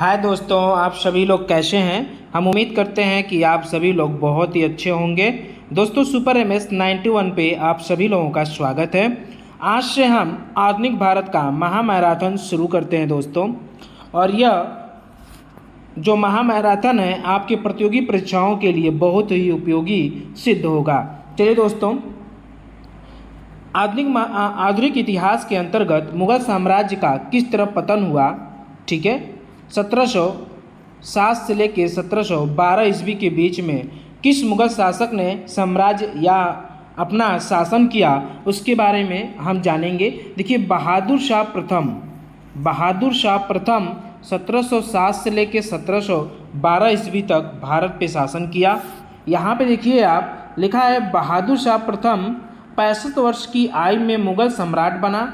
हाय दोस्तों, आप सभी लोग कैसे हैं। हम उम्मीद करते हैं कि आप सभी लोग बहुत ही अच्छे होंगे। दोस्तों, सुपर MS 91 पे आप सभी लोगों का स्वागत है। आज से हम आधुनिक भारत का महामैराथन शुरू करते हैं दोस्तों। और यह जो महामैराथन है आपके प्रतियोगी परीक्षाओं के लिए बहुत ही उपयोगी सिद्ध होगा। चलिए दोस्तों, आधुनिक इतिहास के अंतर्गत मुगल साम्राज्य का किस तरह पतन हुआ, ठीक है। 1707 से लेकर 1712 ईस्वी के बीच में किस मुगल शासक ने साम्राज्य या अपना शासन किया, उसके बारे में हम जानेंगे। देखिए, बहादुर शाह प्रथम 1707 से लेकर 1712 ईस्वी तक भारत पे शासन किया। यहाँ पे देखिए आप, लिखा है बहादुर शाह प्रथम 65 वर्ष की आयु में मुगल सम्राट बना।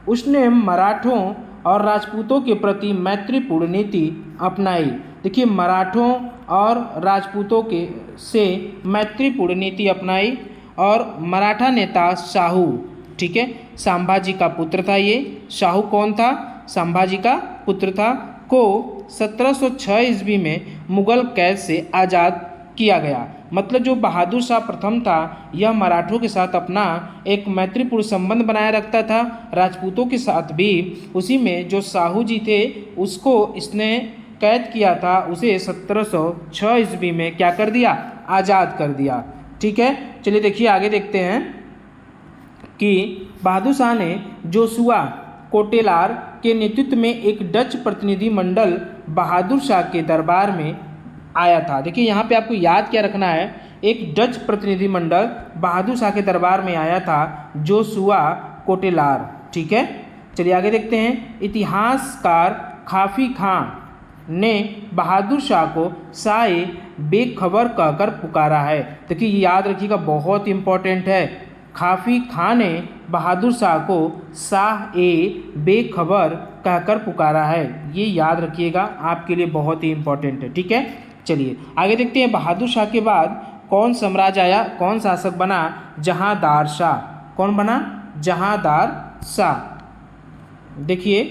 उसने मराठों और राजपूतों के प्रति मैत्रीपूर्ण नीति अपनाई। देखिए, मराठों और राजपूतों के से मैत्रीपूर्ण नीति अपनाई। और मराठा नेता शाहू, ठीक है, संभाजी का पुत्र था। ये शाहू कौन था? संभाजी का पुत्र था। को 1706 ईस्वी में मुगल कैद से आज़ाद किया गया। मतलब जो बहादुर शाह प्रथम था, यह मराठों के साथ अपना एक मैत्रीपूर्ण संबंध बनाए रखता था, राजपूतों के साथ भी। उसी में जो शाहू जी थे, उसको इसने कैद किया था, उसे 1706 ईस्वी में क्या कर दिया? आज़ाद कर दिया। ठीक है, चलिए देखिए आगे देखते हैं कि बहादुर शाह ने जोशुआ कोटेलार के नेतृत्व में एक डच प्रतिनिधि मंडल बहादुर शाह के दरबार में आया था। देखिए, यहाँ पे आपको याद क्या रखना है, एक डच प्रतिनिधि मंडल बहादुर शाह के दरबार में आया था, जोशुआ कोटेलार। ठीक है, चलिए आगे देखते हैं। इतिहासकार काफी खां ने बहादुर शाह को शाह बेखबर कहकर पुकारा है। देखिए, ये याद रखिएगा, बहुत इंपॉर्टेंट है। काफी खां ने बहादुर शाह को शाह बेखबर कहकर पुकारा है। ये याद रखिएगा, आपके लिए बहुत ही इंपॉर्टेंट है। ठीक है, चलिए आगे देखते हैं। बहादुर शाह के बाद कौन साम्राज्य आया, कौन शासक बना? जहांदार शाह। कौन बना? जहांदार शाह। देखिए,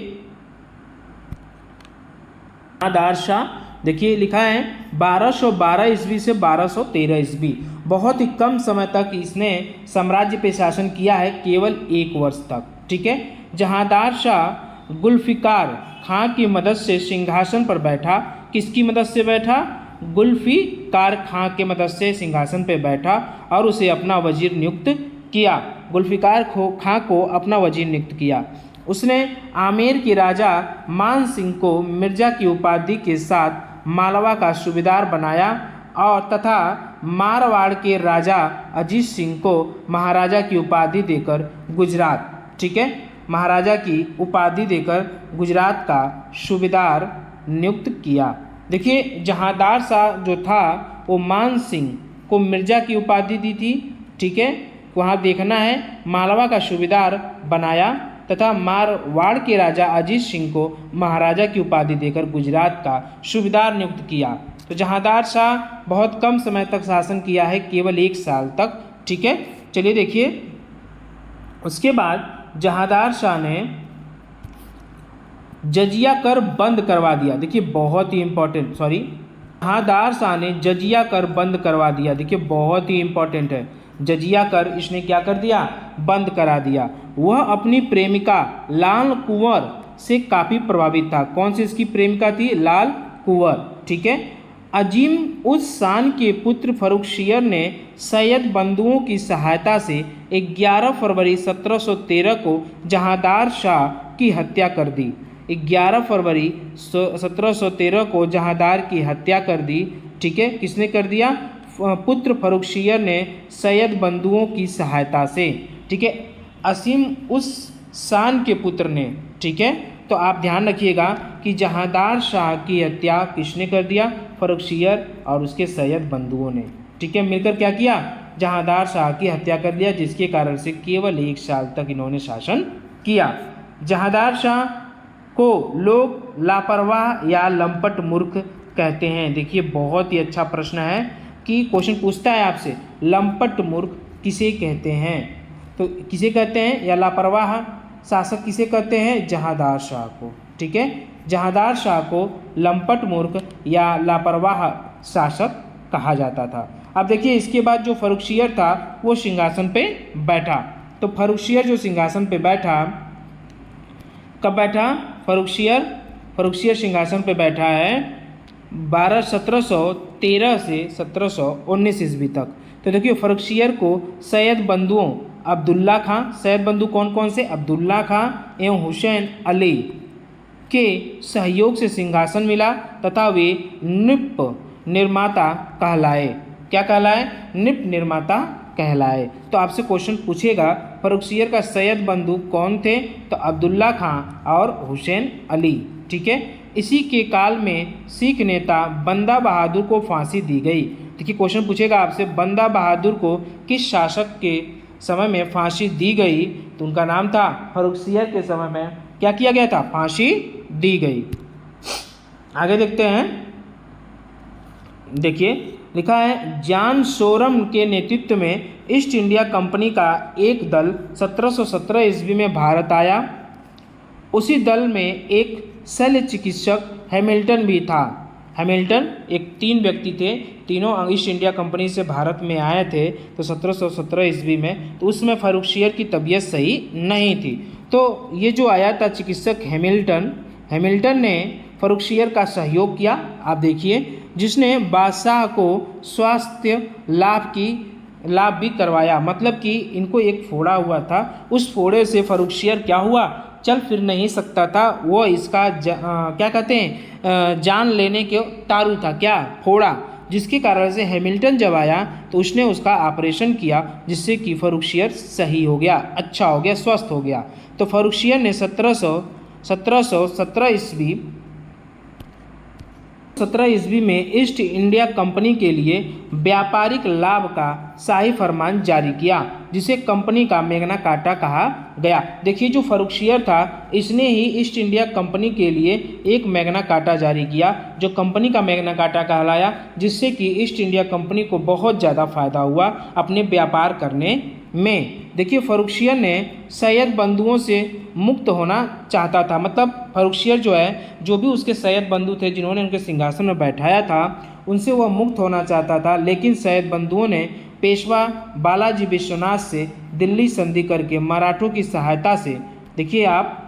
जहांदार शाह, देखिए लिखा है 1212 ईस्वी से 1213 ईस्वी। बहुत ही कम समय तक इसने साम्राज्य पे शासन किया है, केवल 1 वर्ष तक। ठीक है, जहांदार शाह जुल्फिकार खां की मदद से सिंहासन पर बैठा। किसकी मदद से बैठा? जुल्फिकार खां के मदद से सिंहासन पर बैठा और उसे अपना वजीर नियुक्त किया। जुल्फिकार खां को अपना वजीर नियुक्त किया। उसने आमेर के राजा मान सिंह को मिर्जा की उपाधि के साथ मालवा का सूबेदार बनाया और तथा मारवाड़ के राजा अजीत सिंह को महाराजा की उपाधि देकर गुजरात, ठीक है, महाराजा की उपाधि देकर गुजरात का सूबेदार नियुक्त किया। देखिए, जहांदार शाह जो था वो मान सिंह को मिर्जा की उपाधि दी थी। ठीक है, वहाँ देखना है, मालवा का सूबेदार बनाया तथा मारवाड़ के राजा अजीत सिंह को महाराजा की उपाधि देकर गुजरात का सूबेदार नियुक्त किया। तो जहांदार शाह बहुत कम समय तक शासन किया है, केवल 1 साल तक। ठीक है, चलिए देखिए, उसके बाद जहांदार शाह ने जजिया कर बंद करवा दिया। देखिए, बहुत ही इंपॉर्टेंट, जहांदार शाह ने जजिया कर बंद करवा दिया। देखिए, बहुत ही इंपॉर्टेंट है, जजिया कर इसने क्या कर दिया? बंद करा दिया। वह अपनी प्रेमिका लाल कुंवर से काफ़ी प्रभावित था। कौन सी इसकी प्रेमिका थी? लाल कुंवर। ठीक है, अजीम उस शान के पुत्र फर्रुखसियर ने सैयद बंधुओं की सहायता से 11 फरवरी 1713 को जहांदार शाह की हत्या कर दी। 11 फरवरी 1713 को जहांदार की हत्या कर दी। ठीक है, किसने कर दिया? पुत्र फर्रुखसियर ने सैयद बंधुओं की सहायता से। ठीक है, असीम उस शान के पुत्र ने। ठीक है, तो आप ध्यान रखिएगा कि जहांदार शाह की हत्या किसने कर दिया? फर्रुखसियर और उसके सैयद बंधुओं ने। ठीक है, मिलकर क्या किया? जहांदार शाह की हत्या कर दिया, जिसके कारण से केवल 1 साल तक इन्होंने शासन किया। जहांदार शाह को लोग लापरवाह या लंपट मूर्ख कहते हैं। देखिए, बहुत ही अच्छा प्रश्न है कि क्वेश्चन पूछता है आपसे, लंपट मूर्ख किसे कहते हैं? तो किसे कहते हैं? या लापरवाह शासक किसे कहते हैं? जहांदार शाह को। ठीक है। जहांदार शाह को लंपट मूर्ख या लापरवाह शासक कहा जाता था। अब देखिए इसके बाद जो फर्रुखसियर था वो सिंहासन पे बैठा। तो फर्रुखसियर जो सिंहासन पे बैठा, कब बैठा फर्रुखसियर सिंहासन पे बैठा है 1713 से 1719 ईस्वी तक। तो देखिए फर्रुखसियर को सैयद बंधुओं अब्दुल्ला खां, सैयद बंधु कौन कौन से, अब्दुल्ला खां एवं हुसैन अली के सहयोग से सिंहासन मिला तथा वे नृप निर्माता कहलाए। क्या कहलाए, नृप निर्माता कहलाए। तो आपसे क्वेश्चन पूछेगा फर्रुखसियर का सैयद बंधु कौन थे, तो अब्दुल्ला खां और हुसैन अली, ठीक है। इसी के काल में सिख नेता बंदा बहादुर को फांसी दी गई। देखिए क्वेश्चन पूछेगा आपसे बंदा बहादुर को किस शासक के समय में फांसी दी गई, तो उनका नाम था फर्रुखसियर के समय में क्या किया गया था, फांसी दी गई। आगे देखते हैं, देखिए लिखा है जॉन सोरम के नेतृत्व में ईस्ट इंडिया कंपनी का एक दल 1717 ईस्वी में भारत आया। उसी दल में एक शल्य चिकित्सक हैमिल्टन भी था। हैमिल्टन एक 3 व्यक्ति थे, तीनों ईस्ट इंडिया कंपनी से भारत में आए थे तो 1717 ईस्वी में। तो उसमें फर्रुखसियर की तबीयत सही नहीं थी। तो ये जो आया था चिकित्सक हैमिल्टन ने फर्रुखसियर का सहयोग किया। आप देखिए जिसने बादशाह को स्वास्थ्य लाभ भी करवाया, मतलब कि इनको एक फोड़ा हुआ था, उस फोड़े से फर्रुखसियर क्या हुआ, चल फिर नहीं सकता था, वो इसका क्या कहते हैं जान लेने के तारू था, क्या फोड़ा, जिसके कारण से हैमिल्टन जब आया तो उसने उसका ऑपरेशन किया जिससे कि फर्रुखसियर सही हो गया, अच्छा हो गया, स्वस्थ हो गया। तो फर्रुखसियर ने 1717 ईस्वी में ईस्ट इंडिया कंपनी के लिए व्यापारिक लाभ का शाही फरमान जारी किया जिसे कंपनी का मैग्ना कार्टा कहा गया। देखिए जो फर्रुखसियर था इसने ही ईस्ट इंडिया कंपनी के लिए एक मैग्ना कार्टा जारी किया जो कंपनी का मैग्ना कार्टा कहलाया, जिससे कि ईस्ट इंडिया कंपनी को बहुत ज़्यादा फायदा हुआ अपने व्यापार करने में। देखिए फर्रुखसियर ने सैयद बंधुओं से मुक्त होना चाहता था, मतलब फर्रुखसियर जो है जो भी उसके सैयद बंधु थे जिन्होंने उनके सिंहासन में बैठाया था उनसे वह मुक्त होना चाहता था, लेकिन सैयद बंधुओं ने पेशवा बालाजी विश्वनाथ से दिल्ली संधि करके मराठों की सहायता से, देखिए आप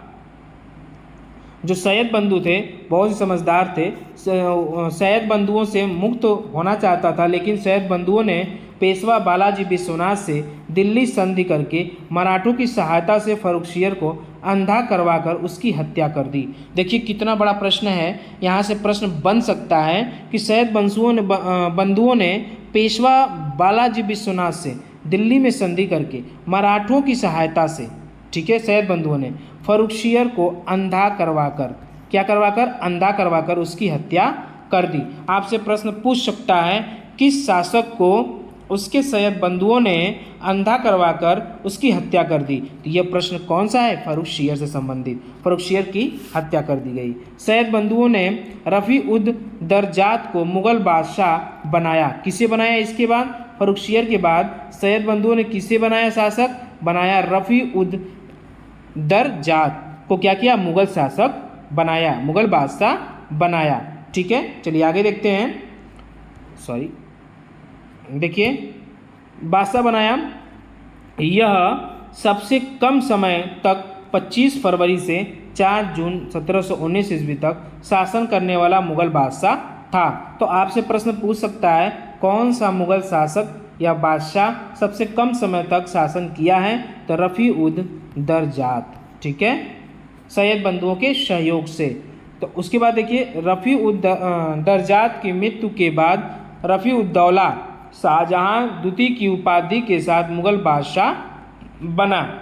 जो सैयद बंधु थे बहुत ही समझदार थे, सैयद बंधुओं से मुक्त होना चाहता था, लेकिन सैयद बंधुओं ने पेशवा बालाजी विश्वनाथ से दिल्ली संधि करके मराठों की सहायता से फर्रुखसियर को अंधा करवाकर उसकी हत्या कर दी। देखिए कितना बड़ा प्रश्न है, यहाँ से प्रश्न बन सकता है कि सैयद बंधुओं ने पेशवा बालाजी विश्वनाथ से दिल्ली में संधि करके मराठों की सहायता से, ठीक है, सैयद बंधुओं ने फर्रुखसियर को अंधा करवाकर, क्या करवाकर, अंधा करवाकर उसकी हत्या कर दी। आपसे प्रश्न पूछ सकता है किस शासक को उसके सैयद बंधुओं ने अंधा करवाकर उसकी हत्या कर दी, तो यह प्रश्न कौन सा है, फर्रुखसियर से संबंधित, फर्रुखसियर की हत्या कर दी गई। सैयद बंधुओं ने रफ़ी उद दरजात को मुग़ल बादशाह बनाया। किसे बनाया, इसके बाद फर्रुखसियर के बाद सैयद बंधुओं ने किसे बनाया शासक, बनाया रफ़ी उद दरजात को, क्या किया, मुग़ल शासक बनाया, मुग़ल बादशाह बनाया। ठीक है, चलिए आगे देखते हैं। देखिए बादशाह बनाया, यह सबसे कम समय तक 25 फरवरी से 4 जून 1719 ईस्वी तक शासन करने वाला मुग़ल बादशाह था। तो आपसे प्रश्न पूछ सकता है कौन सा मुग़ल शासक या बादशाह सबसे कम समय तक शासन किया है, तो रफ़ी उद दरजात, ठीक है, सैयद बंधुओं के सहयोग से। तो उसके बाद देखिए रफ़ी उद दरजात की मृत्यु के बाद रफ़ी उद दौला शाहजहाँ द्वितीय की उपाधि के साथ मुग़ल बादशाह बना।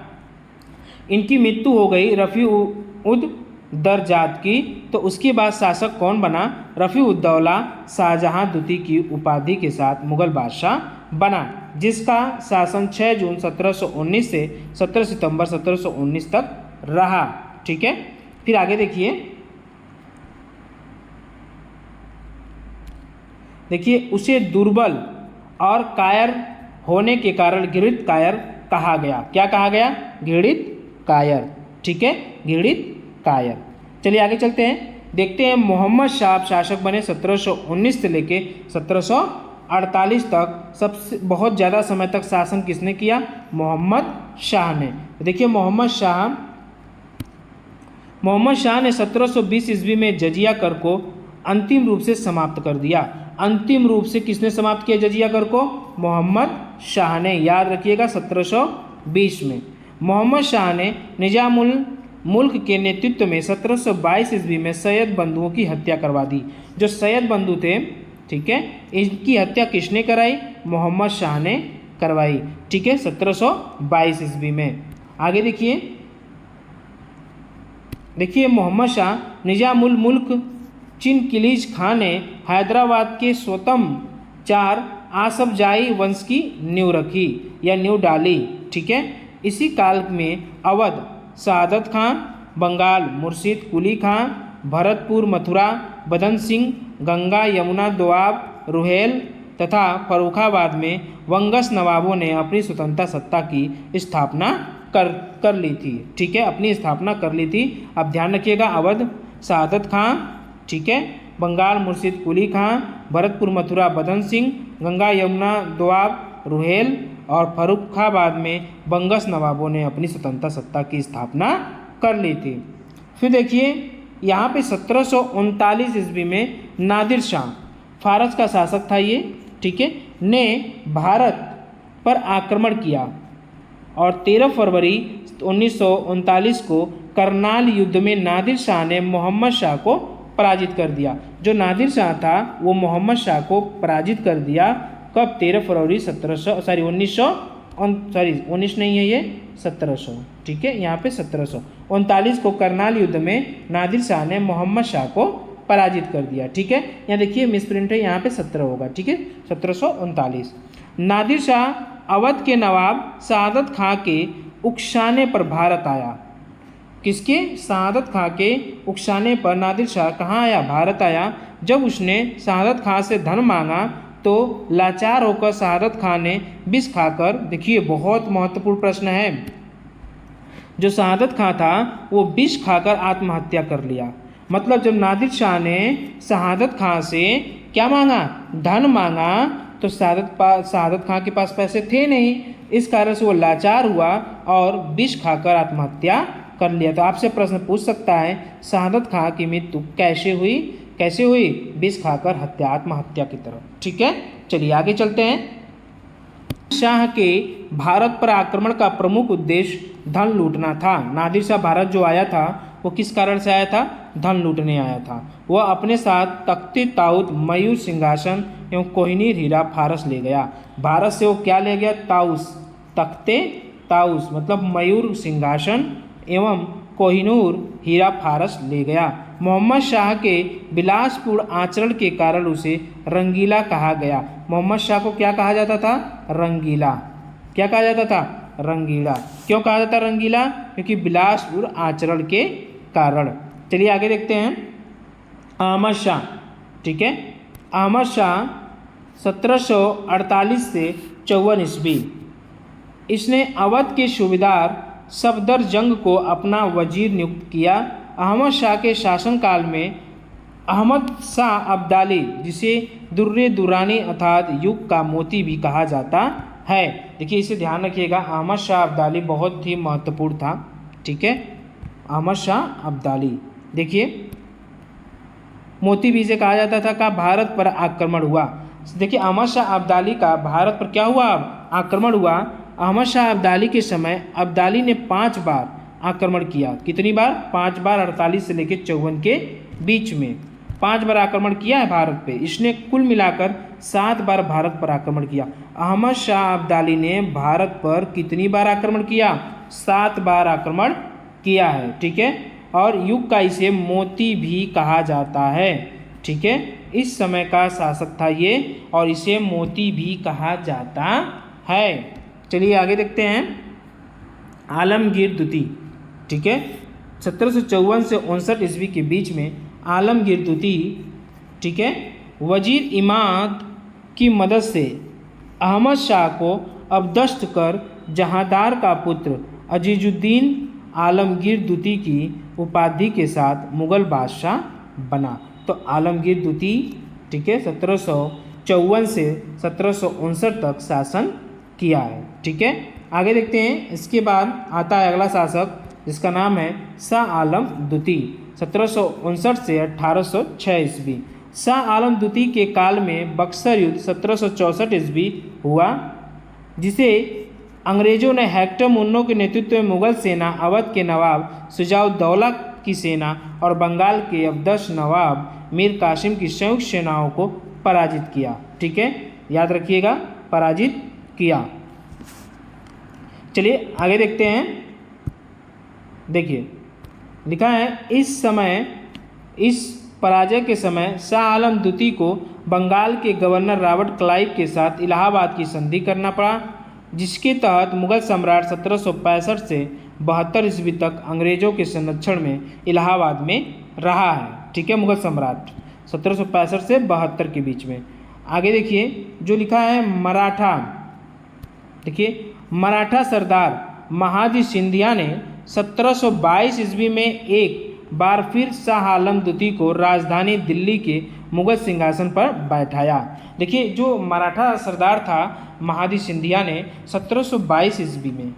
इनकी मृत्यु हो गई रफ़ी उद दरजात की, तो उसके बाद शासक कौन बना, रफ़ी उद दौला शाहजहाँ द्वितीय की उपाधि के साथ मुग़ल बादशाह बना, जिसका शासन 6 जून 1719 से 17 सितंबर 1719 तक रहा। ठीक है, फिर आगे देखिए उसे दुर्बल और कायर होने के कारण घृणित कायर कहा गया। क्या कहा गया, घृणित कायर, ठीक है, घृणित कायर। चलिए आगे चलते हैं, देखते हैं मोहम्मद शाह शासक बने 1719 से लेके 1748 तक। सबसे बहुत ज़्यादा समय तक शासन किसने किया? मोहम्मद शाह ने। देखिए मोहम्मद शाह ने 1720 ईस्वी में जजिया कर को अंतिम रूप से समाप्त कर दिया। अंतिम रूप से किसने समाप्त किया जजिया कर को? मोहम्मद शाह ने। याद रखिएगा 1720 में। मोहम्मद शाह ने निजामुल मुल्क के नेतृत्व में 1722 ईस्वी में सैयद बंधुओं की हत्या करवा दी। जो सैयद बंधु थे, ठीक है, इनकी हत्या किसने कराई? मोहम्मद शाह ने करवाई, ठीक है, 1722 ईस्वी में। आगे देखिए मोहम्मद शाह निजामुल मुल्क चिनकिलीज खान ने हैदराबाद के स्वतम 4 आसफजाई वंश की नींव रखी या नींव डाली, ठीक है। इसी काल में अवध सआदत खां, बंगाल मुर्शिद कुली खां, भरतपुर मथुरा बदन सिंह, गंगा यमुना दोआब रुहेल तथा फर्रुखाबाद में वंगस नवाबों ने अपनी स्वतंत्रता सत्ता की स्थापना कर ली थी, ठीक है, अपनी स्थापना कर ली थी। अब ध्यान रखिएगा, अवध सआदत खां, ठीक है, बंगाल मुर्शिद कुली खां, भरतपुर मथुरा बदन सिंह, गंगा यमुना दोआब रुहेल और फर्रुखाबाद में वंगस नवाबों ने अपनी स्वतंत्रता सत्ता की स्थापना कर ली थी। फिर देखिए यहाँ पे 1739 ईस्वी में नादिर शाह, फारस का शासक था ये, ठीक है, ने भारत पर आक्रमण किया और 13 फरवरी 1939 को करनाल युद्ध में नादिर शाह ने मोहम्मद शाह को पराजित कर दिया। जो नादिर शाह था वो मोहम्मद शाह को पराजित कर दिया। कब? 13 फरवरी 19 नहीं है ये 1700, ठीक है, यहाँ पे 1739 को करनाल युद्ध में नादिर शाह ने मोहम्मद शाह को पराजित कर दिया, ठीक है। यहाँ देखिए मिसप्रिंट है, यहाँ पे 17 होगा, ठीक है, 1739। नादिर शाह अवध के नवाब सआदत खां के उकसाने पर भारत आया। किसके? सआदत खां के उकसाने पर नादिर शाह कहाँ आया? भारत आया। जब उसने सआदत खां से धन मांगा तो लाचार होकर सआदत खां ने विष खाकर, देखिए बहुत महत्वपूर्ण प्रश्न है, जो सआदत खां था वो विष खाकर आत्महत्या कर लिया। मतलब जब नादिर शाह ने सआदत खां से क्या मांगा? धन मांगा, तो सआदत खां के पास पैसे थे नहीं, इस कारण से वो लाचार हुआ और विष खाकर आत्महत्या कर लिया। तो आपसे प्रश्न पूछ सकता है सआदत खां की मृत्यु कैसे हुई? विष खाकर आत्महत्या की तरफ, ठीक है। चलिए आगे चलते हैं। शाह के भारत पर आक्रमण का प्रमुख उद्देश्य धन लूटना था। नादिर शाह भारत जो आया था वो किस कारण से आया था? धन लूटने आया था। वह अपने साथ तख्ते ताउत, मयूर सिंहासन एवं कोहिनूर हीरा फारस ले गया। भारत से वो क्या ले गया? ताउस, तख्ते ताउस मतलब मयूर सिंहासन एवं कोहिनूर हीरा फारस ले गया। मोहम्मद शाह के विलासपूर्ण आचरण के कारण उसे रंगीला कहा गया। मोहम्मद शाह को क्या कहा जाता था? रंगीला। क्या कहा जाता था? रंगीला। क्यों कहा जाता रंगीला? क्योंकि विलासपूर्ण आचरण के कारण। चलिए आगे देखते हैं। अहमद शाह, ठीक है, अहमद शाह 1748 से 54 ईस्वी, इसने अवध के सूबेदार सफदरजंग को अपना वजीर नियुक्त किया। अहमद शाह के शासनकाल में अहमद शाह अब्दाली, जिसे दुर्रे दुरानी अर्थात युग का मोती भी कहा जाता है। देखिए इसे ध्यान रखिएगा, अहमद शाह अब्दाली बहुत ही महत्वपूर्ण था, ठीक है। अहमद शाह अब्दाली, देखिए मोती भी इसे कहा जाता था। का भारत पर आक्रमण हुआ। देखिए अहमद शाह अब्दाली का भारत पर क्या हुआ? आक्रमण हुआ। अहमद शाह अब्दाली के समय अब्दाली ने 5 बार आक्रमण किया। कितनी बार? 5 बार। 48 से लेकर 54 के बीच में 5 बार आक्रमण किया है भारत पे। इसने कुल मिलाकर 7 बार भारत पर आक्रमण किया। अहमद शाह अब्दाली ने भारत पर कितनी बार आक्रमण किया? 7 बार आक्रमण किया है, ठीक है। और युग का इसे मोती भी कहा जाता है, ठीक है। इस समय का शासक था ये और इसे मोती भी कहा जाता है। चलिए आगे देखते हैं। आलमगीर द्वितीय, ठीक है, 1754 से 59 ईस्वी के बीच में आलमगीर द्वितीय, ठीक है, वजीर इमाद की मदद से अहमद शाह को अबदस्त कर जहांदार का पुत्र अजीजुद्दीन आलमगीर द्वितीय की उपाधि के साथ मुगल बादशाह बना। तो आलमगीर द्वितीय, ठीक है, 1754 से 1759 तक शासन किया है। ठीक है, आगे देखते हैं। इसके बाद आता है अगला शासक जिसका नाम है शाह आलम द्वितीय, 1759 से 1806 ईस्वी। शाह आलम द्वितीय के काल में बक्सर युद्ध 1764 ईस्वी हुआ, जिसे अंग्रेजों ने हेक्टर मुन्नो के नेतृत्व में मुगल सेना, अवध के नवाब शुजाउद्दौला की सेना और बंगाल के अवधश नवाब मीर कासिम की संयुक्त सेनाओं को पराजित किया। ठीक है, याद रखिएगा, पराजित किया। चलिए आगे देखते हैं। देखिए लिखा है, इस पराजय के समय शाह आलम द्वितीय को बंगाल के गवर्नर रॉबर्ट क्लाइव के साथ इलाहाबाद की संधि करना पड़ा, जिसके तहत मुगल सम्राट 1765 से 72 ईस्वी तक अंग्रेजों के संरक्षण में इलाहाबाद में रहा है। ठीक है, मुगल सम्राट 1765 से 72 के बीच में। आगे देखिए जो लिखा है मराठा, देखिए मराठा सरदार महाजी सिंधिया ने 1722 ईस्वी में एक बार फिर शाह आलम द्वितीय को राजधानी दिल्ली के मुगल सिंहासन पर बैठाया। देखिए जो मराठा सरदार था महाजी सिंधिया ने 1722 ईस्वी में,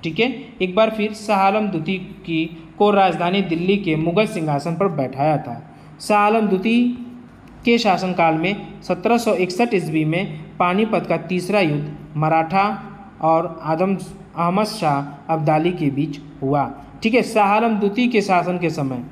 ठीक है, एक बार फिर शाह आलम द्वितीय को राजधानी दिल्ली के मुगल सिंहासन पर बैठाया था। शाह आलम द्वितीय के शासनकाल में 1761 ईस्वी में पानीपत का तीसरा युद्ध मराठा और अहमद शाह अब्दाली के बीच हुआ। ठीक है, शाह आलम द्वितीय के शासन के समय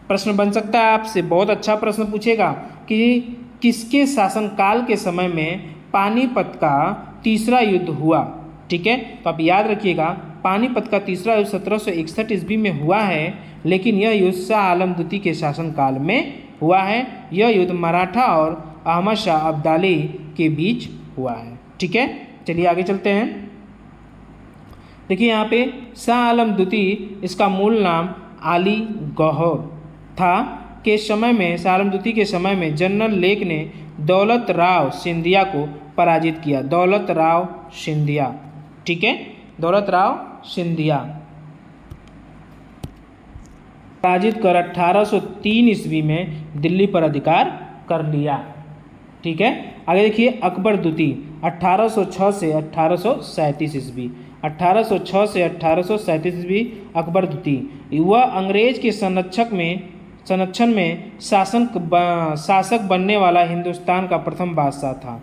प्रश्न बन सकता है आपसे, बहुत अच्छा प्रश्न पूछेगा कि किसके शासनकाल के समय में पानीपत का तीसरा युद्ध हुआ। ठीक है, तो आप याद रखिएगा, पानीपत का तीसरा युद्ध 1761 ईस्वी में हुआ है, लेकिन यह युद्ध शाह आलम द्वितीय के शासनकाल में हुआ है। यह युद्ध मराठा और अहमद शाह अब्दाली के बीच हुआ है। ठीक है, चलिए आगे चलते हैं। देखिए यहाँ पे शाह आलम द्वितीय, इसका मूल नाम आली गौहर था, के समय में, शाह आलम द्वितीय के समय में जनरल लेक ने दौलत राव सिंधिया को पराजित किया। दौलत राव सिंधिया, ठीक है, दौलत राव सिंधिया पराजित कर 1803 ईस्वी में दिल्ली पर अधिकार कर लिया। ठीक है, आगे देखिए अकबर द्वितीय 1806 से 1837 ईस्वी। 1806 से 1837 ईस्वी अकबर द्वितीय, वह अंग्रेज के संरक्षण में शासक बनने वाला हिंदुस्तान का प्रथम बादशाह था।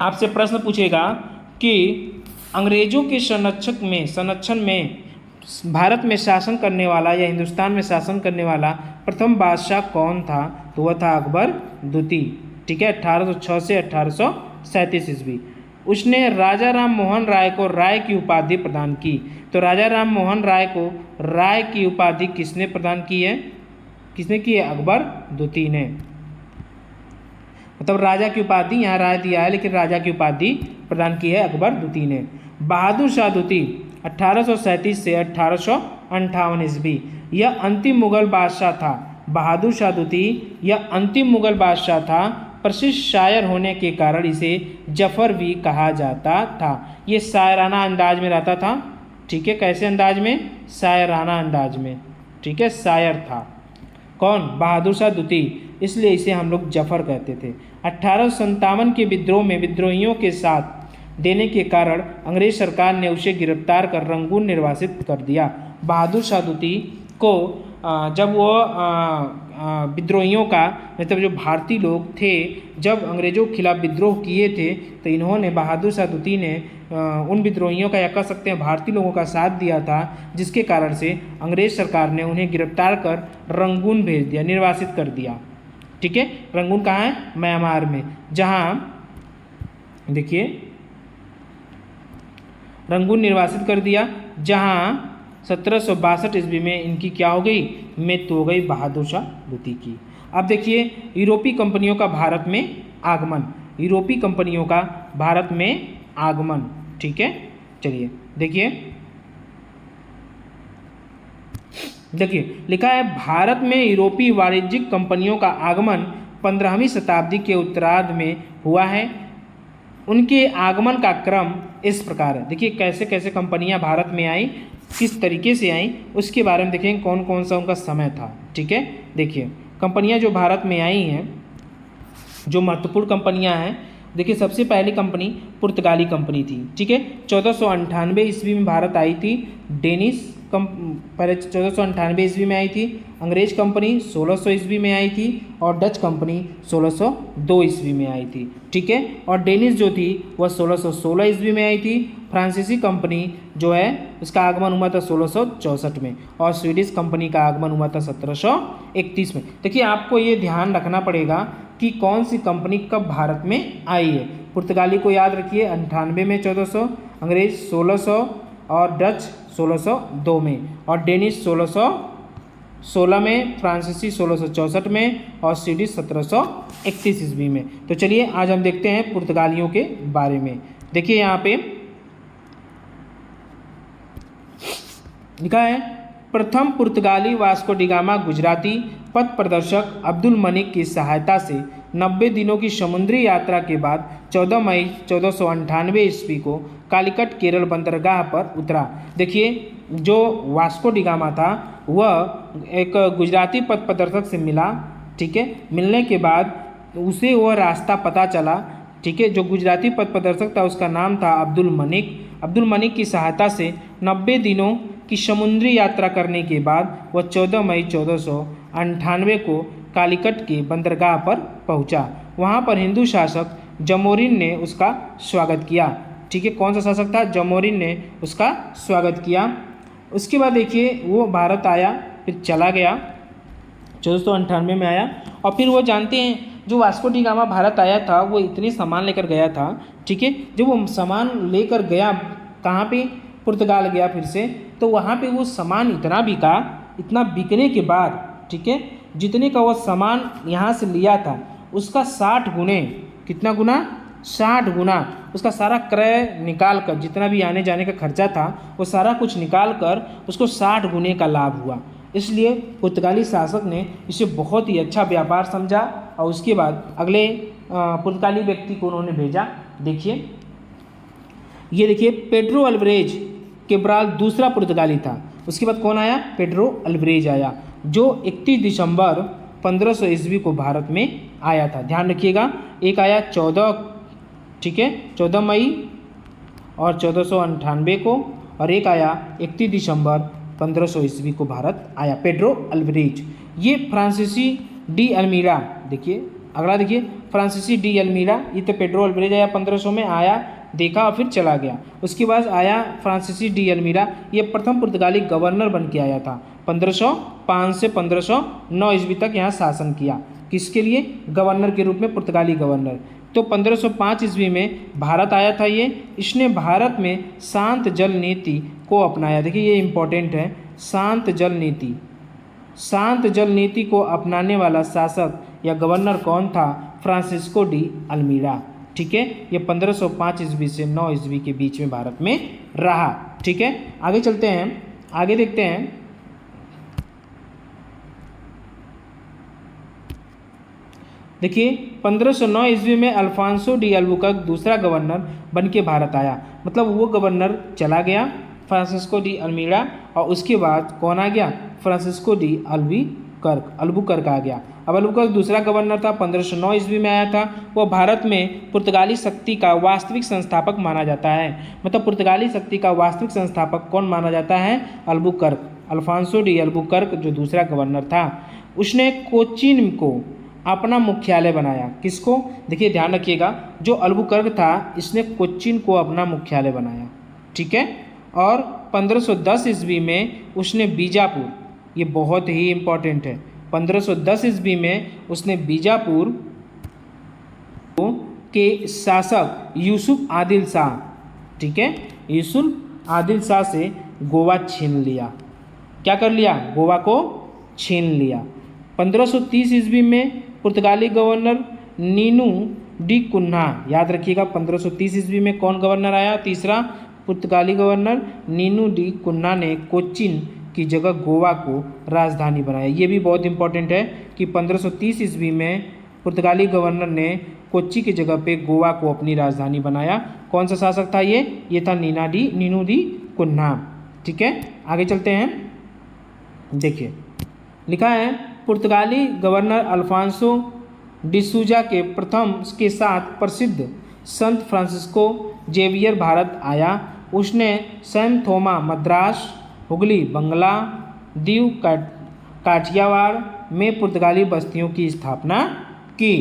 आपसे प्रश्न पूछेगा कि अंग्रेजों के संरक्षण में भारत में शासन करने वाला या हिंदुस्तान में शासन करने वाला प्रथम बादशाह कौन था, तो वह था अकबर द्वितीय। ठीक है, 1806 से 1837 ईस्वी। उसने राजा राम मोहन राय को राय की उपाधि प्रदान की। तो राजा राम मोहन राय को राय की उपाधि किसने प्रदान की है? किसने की है? अकबर द्वितीय ने। मतलब राजा की उपाधि, यहाँ राय दिया है लेकिन राजा की उपाधि प्रदान की है अकबर द्वितीय ने। बहादुर शाह द्वितीय 1837 से 1858 ईस्वी, यह अंतिम मुगल बादशाह था। बहादुर शाह द्वितीय यह अंतिम मुगल बादशाह था। प्रसिद्ध शायर होने के कारण इसे जफर भी कहा जाता था। ये शायराना अंदाज में रहता था। ठीक है, कैसे अंदाज में? शायराना अंदाज में। ठीक है, शायर था कौन? बहादुर शाह द्वितीय, इसलिए इसे हम लोग जफर कहते थे। 1857 के विद्रोह में विद्रोहियों के साथ देने के कारण अंग्रेज सरकार ने उसे गिरफ्तार कर रंगून निर्वासित कर दिया। बहादुर शाह द्वितीय को जब वो विद्रोहियों का, मतलब जो भारतीय लोग थे, जब अंग्रेजों के खिलाफ विद्रोह किए थे, तो इन्होंने, बहादुर शाह द्वितीय ने उन विद्रोहियों का, या कह सकते हैं भारतीय लोगों का साथ दिया था, जिसके कारण से अंग्रेज सरकार ने उन्हें गिरफ्तार कर रंगून भेज दिया, निर्वासित कर दिया। ठीक है, रंगून कहाँ है? म्यांमार में, जहाँ देखिए रंगून निर्वासित कर दिया, जहाँ 1762 ईस्वी में इनकी क्या हो गई? मृत्यु हो गई बहादुर शाह द्वितीय की। अब देखिए यूरोपीय कंपनियों का भारत में आगमन। यूरोपीय कंपनियों का भारत में आगमन। ठीक है, चलिए देखिए लिखा है, भारत में यूरोपीय वाणिज्यिक कंपनियों का आगमन 15वीं शताब्दी के उत्तरार्ध में हुआ है। उनके आगमन का क्रम इस प्रकार है। देखिए कैसे कैसे कंपनियां भारत में आई। किस तरीके से आई उसके बारे में देखेंगे, कौन कौन सा उनका समय था। ठीक है, देखिए कंपनियां जो भारत में आई हैं, जो महत्वपूर्ण कंपनियां हैं, देखिए सबसे पहली कंपनी पुर्तगाली कंपनी थी। ठीक है, 1498 ईस्वी में भारत आई थी डेनिश पहले 1498 ईस्वी में आई थी। अंग्रेज कंपनी 1600 ईस्वी में आई थी और डच कंपनी 1602 ईस्वी में आई थी। ठीक है, और डेनिश जो थी वह 1616 ईस्वी में आई थी। फ्रांसीसी कंपनी जो है उसका आगमन हुआ था 1664 में और स्वीडिश कंपनी का आगमन हुआ था 1731 में। देखिए आपको ये ध्यान रखना पड़ेगा कि कौन सी कंपनी कब भारत में आई है। पुर्तगाली को याद रखिए 98 में 1400, अंग्रेज 1600 और डच 1602 में और डेनिश 1616 में, फ्रांसीसी 1664 में और स्वीडिश 1731 ईस्वी में। तो चलिए आज हम देखते हैं पुर्तगालियों के बारे में। देखिए यहाँ पे लिखा है, प्रथम पुर्तगाली वास्को डी गामा गुजराती पथ प्रदर्शक अब्दुल मनिक की सहायता से 90 दिनों की समुद्री यात्रा के बाद 14 मई 1498 ईस्वी को कालीकट केरल बंदरगाह पर उतरा। देखिए जो वास्को डी गामा था वह एक गुजराती पथ प्रदर्शक से मिला। ठीक है, मिलने के बाद उसे वह रास्ता पता चला। ठीक है, जो गुजराती पथ प्रदर्शक था उसका नाम था अब्दुल मनिक। अब्दुल मनिक की सहायता से 90 दिनों की समुद्री यात्रा करने के बाद वह 14 मई 1498 को कालीकट के बंदरगाह पर पहुंचा। वहां पर हिंदू शासक जमोरिन ने उसका स्वागत किया। ठीक है, कौन सा शासक था? जमोरिन ने उसका स्वागत किया। उसके बाद देखिए वो भारत आया, फिर चला गया, 1498 में आया और फिर वो जानते हैं जो वास्को डी गामा भारत आया था वो इतने सामान लेकर गया था। ठीक है, जब वो सामान लेकर गया कहाँ पे? पुर्तगाल गया फिर से, तो वहाँ पे वो सामान इतना बिका, इतना बिकने के बाद ठीक है जितने का वो सामान यहाँ से लिया था उसका 60 गुने, कितना गुना? 60 गुना उसका सारा क्रय निकाल कर, जितना भी आने जाने का खर्चा था वो सारा कुछ निकाल कर उसको 60 गुने का लाभ हुआ। इसलिए पुर्तगाली शासक ने इसे बहुत ही अच्छा व्यापार समझा और उसके बाद अगले पुर्तगाली व्यक्ति को उन्होंने भेजा। देखिए ये देखिए पेड्रो अल्वरेज केब्राल दूसरा पुर्तगाली था। उसके बाद कौन आया? पेड्रो अल्वरेज आया, जो 31 दिसंबर 1500 ईस्वी को भारत में आया था। ध्यान रखिएगा, एक आया 14 ठीक है 14 मई और 1498 को, और एक आया 31 दिसंबर 1500 ईस्वी को भारत आया, पेड्रो अल्वरेज। ये फ्रांसीसी डी अल्मीरा, देखिए अगला देखिए फ्रांसीसी डी अल्मीरा, ये तो पेड्रो अल्वरेज आया 1500 में, आया देखा और फिर चला गया। उसके बाद आया फ्रांसीसी डी अल्मीरा, ये प्रथम पुर्तगाली गवर्नर बन के आया था। 1505 से 1509 ईस्वी तक यहाँ शासन किया। किसके लिए? गवर्नर के रूप में, पुर्तगाली गवर्नर। तो 1505 ईस्वी में भारत आया था ये। इसने भारत में शांत जल नीति को अपनाया। देखिए ये इम्पोर्टेंट है, शांत जल नीति। शांत जल नीति को अपनाने वाला शासक या गवर्नर कौन था? Francisco de almirah. ठीक है, ये 1505 ईस्वी से 9 ईस्वी के बीच में भारत में रहा। ठीक है, आगे चलते हैं, आगे देखते हैं। देखिए 1509 ईस्वी में अल्फांसो डी अल्बुकर्क दूसरा गवर्नर बन के भारत आया। मतलब वो गवर्नर चला गया फ्रांसिस्को डी अल्मीरा, और उसके बाद कौन आ गया? फ्रांसिस्को डी अल्बुकर्क आ गया। अब अल्बुकर्क दूसरा गवर्नर था, 1509 ईस्वी में आया था। वह भारत में पुर्तगाली शक्ति का वास्तविक संस्थापक माना जाता है। मतलब पुर्तगाली शक्ति का वास्तविक संस्थापक कौन माना जाता है? अल्बुकर्क, अल्फांसो डी अल्बुकर्क जो दूसरा गवर्नर था। उसने कोचीन को अपना मुख्यालय बनाया। किसको? देखिए ध्यान रखिएगा, जो अल्बुकर्क था इसने कोचीन को अपना मुख्यालय बनाया। ठीक है, और 1510 ईस्वी में उसने बीजापुर, ये बहुत ही इम्पोर्टेंट है, 1510 ईस्वी में उसने बीजापुर के शासक यूसुफ आदिल शाह, ठीक है, यूसुफ आदिल शाह से गोवा छीन लिया। क्या कर लिया? गोवा को छीन लिया। 1530 ईस्वी में पुर्तगाली गवर्नर नीनू डी कुन्हा, याद रखिएगा 1530 ईस्वी में कौन गवर्नर आया? तीसरा पुर्तगाली गवर्नर नीनू डी कुन्हा ने कोचीन की जगह गोवा को राजधानी बनाया। ये भी बहुत इंपॉर्टेंट है कि 1530 ईस्वी में पुर्तगाली गवर्नर ने कोच्चि की जगह पे गोवा को अपनी राजधानी बनाया। कौन सा शासक था ये? था नीनू डी कुन्हा। ठीक है, आगे चलते हैं। देखिए लिखा है पुर्तगाली गवर्नर अल्फांसो डिसूजा के प्रथम के साथ प्रसिद्ध संत फ्रांसिस्को जेवियर भारत आया। उसने सैन थोमा मद्रास, हुगली, बंगला, दीव, काठियावाड़ में पुर्तगाली बस्तियों की स्थापना की।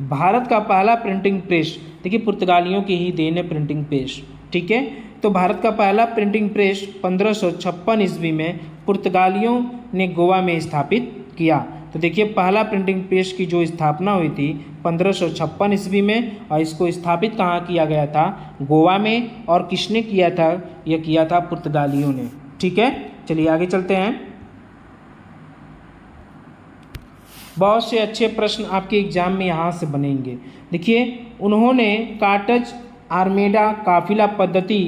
भारत का पहला प्रिंटिंग प्रेस, देखिए पुर्तगालियों की ही देन है प्रिंटिंग प्रेस, ठीक है। तो भारत का पहला प्रिंटिंग प्रेस 1556 ईस्वी में पुर्तगालियों ने गोवा में स्थापित किया। तो देखिए पहला प्रिंटिंग प्रेस की जो स्थापना हुई थी 1556 ईस्वी में, और इसको स्थापित कहाँ किया गया था? गोवा में। और किसने किया था? यह किया था पुर्तगालियों ने, ठीक है। चलिए आगे चलते हैं। बहुत से अच्छे प्रश्न आपके एग्जाम में यहाँ से बनेंगे। देखिए उन्होंने कार्टज आर्मेडा काफिला पद्धति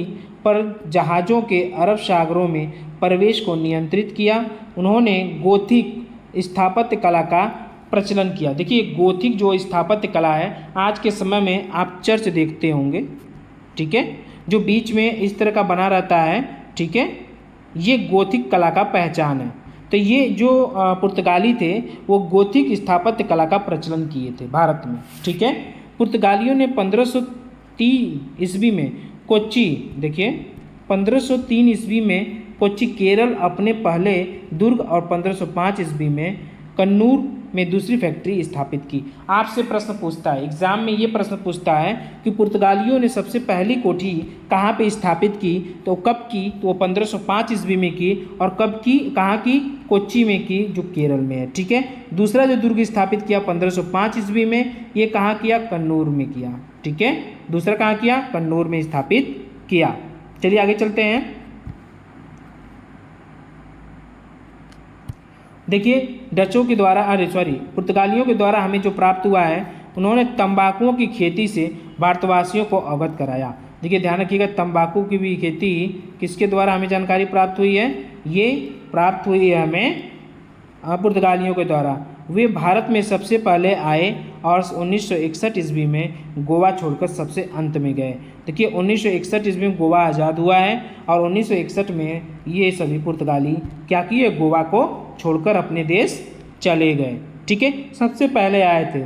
पर जहाज़ों के अरब सागरों में प्रवेश को नियंत्रित किया। उन्होंने गोथिक स्थापत्य कला का प्रचलन किया। देखिए गोथिक जो स्थापत्य कला है, आज के समय में आप चर्च देखते होंगे, ठीक है, जो बीच में इस तरह का बना रहता है, ठीक है, ये गोथिक कला का पहचान है। तो ये जो पुर्तगाली थे वो गोथिक स्थापत्य कला का प्रचलन किए थे भारत में, ठीक है। पुर्तगालियों ने 1503 ईस्वी में कोच्चि, देखिए 1503 ईस्वी में कोच्चि केरल अपने पहले दुर्ग, और 1505 ईस्वी में कन्नूर में दूसरी फैक्ट्री स्थापित की। आपसे प्रश्न पूछता है एग्जाम में, ये प्रश्न पूछता है कि पुर्तगालियों ने सबसे पहली कोठी कहाँ पे स्थापित की, तो कब की? तो वो 1505 ईस्वी में की। और कब की? कहाँ की? कोच्चि में की, जो केरल में है, ठीक है। दूसरा जो दुर्ग स्थापित किया 1505 ईस्वी में, ये कहाँ किया? कन्नूर में किया, ठीक है। दूसरा कहाँ किया? कन्नूर में स्थापित किया। चलिए आगे चलते हैं। देखिए डचों के द्वारा, पुर्तगालियों के द्वारा हमें जो प्राप्त हुआ है, उन्होंने तंबाकुओं की खेती से भारतवासियों को अवगत कराया। देखिए ध्यान रखिएगा, तंबाकू की भी खेती किसके द्वारा हमें जानकारी प्राप्त हुई है? ये प्राप्त हुई है हमें पुर्तगालियों के द्वारा। वे भारत में सबसे पहले आए और 1961 ईस्वी में गोवा छोड़कर सबसे अंत में गए। देखिए 1961 ईस्वी में गोवा आज़ाद हुआ है, और 1961 में ये सभी पुर्तगाली क्या किए? गोवा को छोड़कर अपने देश चले गए, ठीक है। सबसे पहले आए थे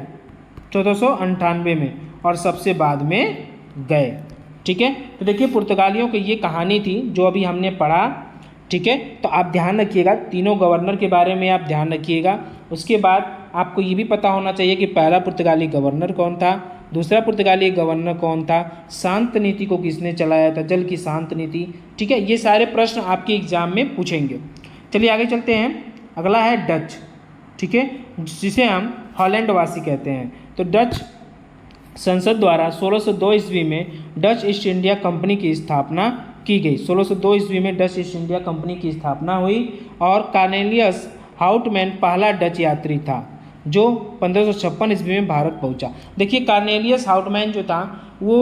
1498 में, और सबसे बाद में गए, ठीक है। तो देखिए पुर्तगालियों की ये कहानी थी जो अभी हमने पढ़ा, ठीक है। तो आप ध्यान रखिएगा, तीनों गवर्नर के बारे में आप ध्यान रखिएगा। उसके बाद आपको ये भी पता होना चाहिए कि पहला पुर्तगाली गवर्नर कौन था, दूसरा पुर्तगाली गवर्नर कौन था, शांत नीति को किसने चलाया था, जल की शांत नीति, ठीक है। ये सारे प्रश्न आपके एग्जाम में पूछेंगे। चलिए आगे चलते हैं। अगला है डच, ठीक है, जिसे हम हॉलैंड वासी कहते हैं। तो डच संसद द्वारा 1602 ईस्वी में डच ईस्ट इंडिया कंपनी की स्थापना की गई। 1602 ईस्वी में डच ईस्ट इंडिया कंपनी की स्थापना हुई, और कॉर्नेलियस हाउटमैन पहला डच यात्री था जो 1556 ईस्वी में भारत पहुंचा। देखिए कॉर्नेलियस हाउटमैन जो था वो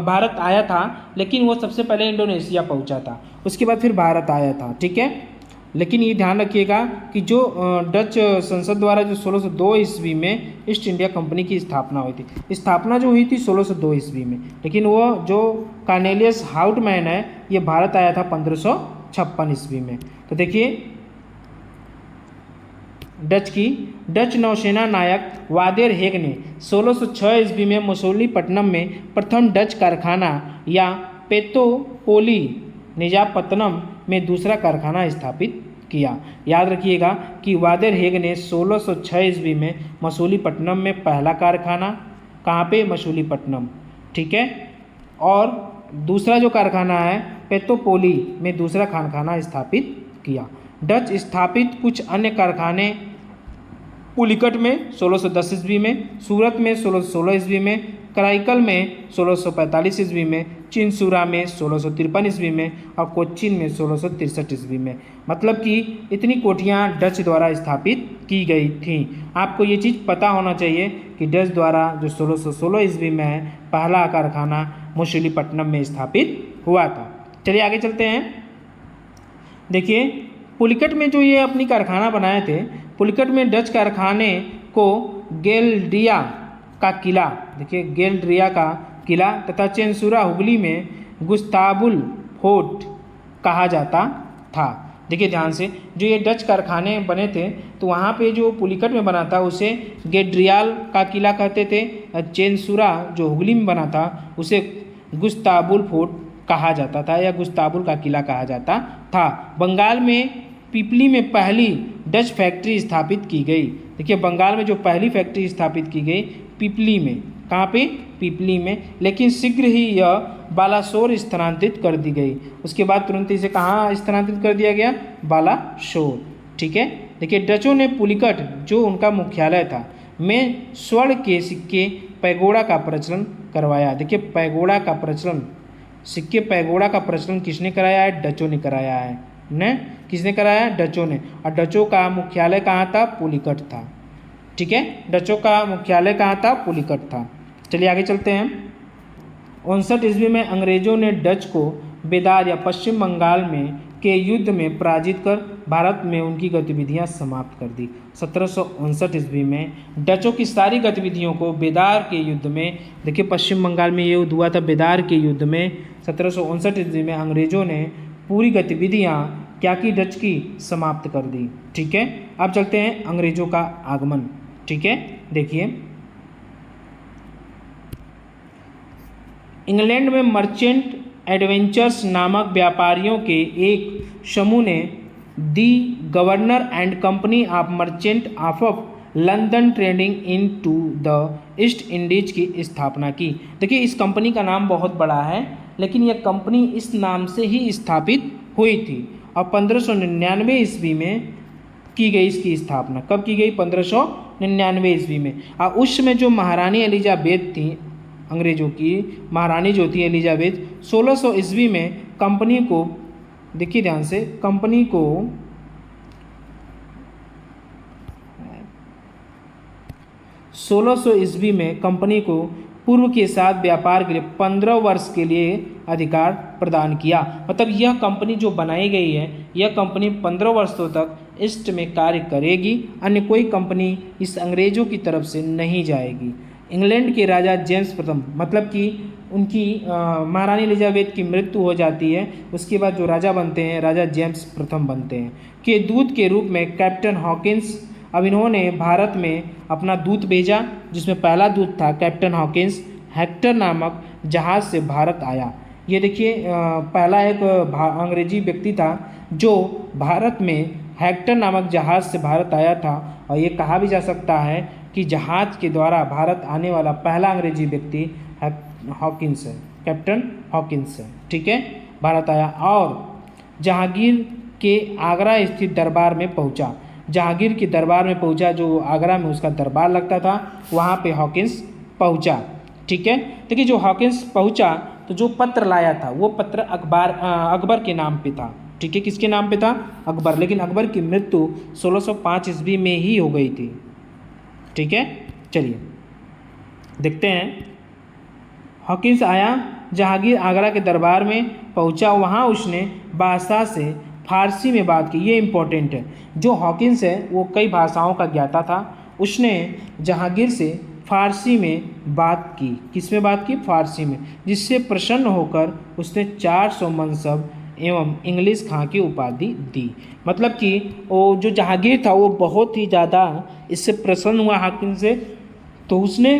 भारत आया था, लेकिन वो सबसे पहले इंडोनेशिया पहुंचा था, उसके बाद फिर भारत आया था, ठीक है। लेकिन ये ध्यान रखिएगा कि जो डच संसद द्वारा जो 1602 ईस्वी में ईस्ट इंडिया कंपनी की स्थापना हुई थी, स्थापना जो हुई थी 1602 ईस्वी में, लेकिन वो जो कॉर्नेलियस हाउटमैन है ये भारत आया था 1556 ईस्वी में। तो देखिए डच नौसेना नायक वादेर हेग ने 1606 ईस्वी में मसूलीपट्टनम में प्रथम डच कारखाना या पेत्तोपोली निजापत्तनम में दूसरा कारखाना स्थापित किया। याद रखिएगा कि वादेर हेग ने 1606 ईस्वी में मसूलीपट्टनम में पहला कारखाना, कहाँ पे? मसूलीपट्टनम, ठीक है। और दूसरा जो कारखाना है पेत्तोपोली में दूसरा कारखाना स्थापित किया। डच स्थापित कुछ अन्य कारखाने पुलिकट में 1610 ईस्वी में, सूरत में 1616 ईस्वी में, कराईकल में 1645 ईस्वी में, चिंसूरा में 1653 ईस्वी में, और कोच्चिन में 1663 ईस्वी में। मतलब कि इतनी कोठियाँ डच द्वारा स्थापित की गई थीं। आपको ये चीज़ पता होना चाहिए कि डच द्वारा जो 1616 ईस्वी में है पहला कारखाना मसूलीपट्टनम में स्थापित हुआ था। चलिए आगे चलते हैं। देखिए पुलिकट में जो ये अपनी कारखाना बनाए थे, पुलिकट में डच कारखाने को गेल्ड्रिया का किला, देखिए गेल्ड्रिया का किला, तथा चेंसुरा हुगली में गुस्ताबुल फोर्ट कहा जाता था। देखिए ध्यान से, जो ये डच कारखाने बने थे तो वहाँ पे जो पुलिकट में बना था उसे गेड्रियाल का किला कहते थे। चेनसुरा जो हुगली में बना था उसे गुस्ताबुल फोर्ट कहा जाता था या गुस्ताबुल का किला कहा जाता था। बंगाल में पिपली में पहली डच फैक्ट्री स्थापित की गई। देखिए बंगाल में जो पहली फैक्ट्री स्थापित की गई पिपली में, कहाँ पे? पिपली में। लेकिन शीघ्र ही यह बालासोर स्थानांतरित कर दी गई। उसके बाद तुरंत इसे कहाँ स्थानांतरित कर दिया गया? बालासोर। ठीक है। देखिए डचों ने पुलिकट जो उनका मुख्यालय था में स्वर्ण के सिक्के पैगोडा का प्रचलन करवाया। देखिए पैगोडा का प्रचलन, सिक्के पैगोडा का प्रचलन किसने कराया है? डचों ने कराया है। ने किसने कराया? डचों ने। और डचों का मुख्यालय कहाँ था? पुलिकट था। ठीक है, डचों का मुख्यालय कहाँ था? पुलिकट था। चलिए आगे चलते हैं। 59 ईस्वी में अंग्रेजों ने डच को बेदार या पश्चिम बंगाल में के युद्ध में पराजित कर भारत में उनकी गतिविधियां समाप्त कर दी। 1759 ईस्वी में डचों की सारी गतिविधियों को बेदार के युद्ध में, देखिए पश्चिम बंगाल में ये युद्ध हुआ था बेदार के युद्ध में। 1759 ईस्वी में अंग्रेजों ने पूरी गतिविधियां क्या की? डच की समाप्त कर दी। ठीक है, अब चलते हैं अंग्रेजों का आगमन। ठीक है, देखिए इंग्लैंड में मर्चेंट एडवेंचर्स नामक व्यापारियों के एक समूह ने the governor and company of merchant of London trading into the East Indies की स्थापना की। देखिए इस कंपनी का नाम बहुत बड़ा है, लेकिन यह कंपनी इस नाम से ही स्थापित हुई थी और 1599 ईस्वी में की गई इसकी स्थापना। कब की गई? 1599 ईस्वी में। और उस समय जो महारानी एलिजाबेथ थी, अंग्रेजों की महारानी जो थी एलिजाबेथ, 1600 ईस्वी में कंपनी को, देखिए ध्यान से, कंपनी को 1600 ईस्वी में कंपनी को पूर्व के साथ व्यापार के लिए 15 वर्ष के लिए अधिकार प्रदान किया। मतलब यह कंपनी जो बनाई गई है, यह कंपनी 15 वर्षों तक ईस्ट में कार्य करेगी, अन्य कोई कंपनी इस अंग्रेजों की तरफ से नहीं जाएगी। इंग्लैंड के राजा जेम्स प्रथम, मतलब कि उनकी महारानी एलिजाबेथ की मृत्यु हो जाती है, उसके बाद जो राजा बनते हैं राजा जेम्स प्रथम बनते हैं, के दूत के रूप में कैप्टन हॉकिंस, अब इन्होंने भारत में अपना दूत भेजा, जिसमें पहला दूत था कैप्टन हॉकिंस, हेक्टर नामक जहाज़ से भारत आया। ये देखिए पहला एक अंग्रेजी व्यक्ति था जो भारत में हेक्टर नामक जहाज़ से भारत आया था। और ये कहा भी जा सकता है कि जहाज़ के द्वारा भारत आने वाला पहला अंग्रेजी व्यक्ति हॉकिंस है, कैप्टन हॉकिंस है। ठीक है, भारत आया और जहांगीर के आगरा स्थित दरबार में पहुंचा। जहांगीर के दरबार में पहुंचा, जो आगरा में उसका दरबार लगता था, वहाँ पे हॉकिंस पहुंचा। ठीक है, देखिए जो हॉकिंस पहुंचा तो जो पत्र लाया था वो पत्र अकबर के नाम पे था। ठीक है, किसके नाम पे था? अकबर। लेकिन अकबर की मृत्यु 1605 ईस्वी में ही हो गई थी। ठीक है, चलिए देखते हैं। हॉकिंस आया, जहांगीर आगरा के दरबार में पहुंचा, वहाँ उसने बादशाह से फारसी में बात की। ये इम्पोर्टेंट है, जो हॉकिंस है वो कई भाषाओं का ज्ञाता था। उसने जहांगीर से फारसी में बात की। किस में बात की? फारसी में, जिससे प्रसन्न होकर उसने 400 मनसब एवं इंग्लिश खां की उपाधि दी। मतलब कि वो जो जहांगीर था वो बहुत ही ज़्यादा इससे प्रसन्न हुआ हाकिम से, तो उसने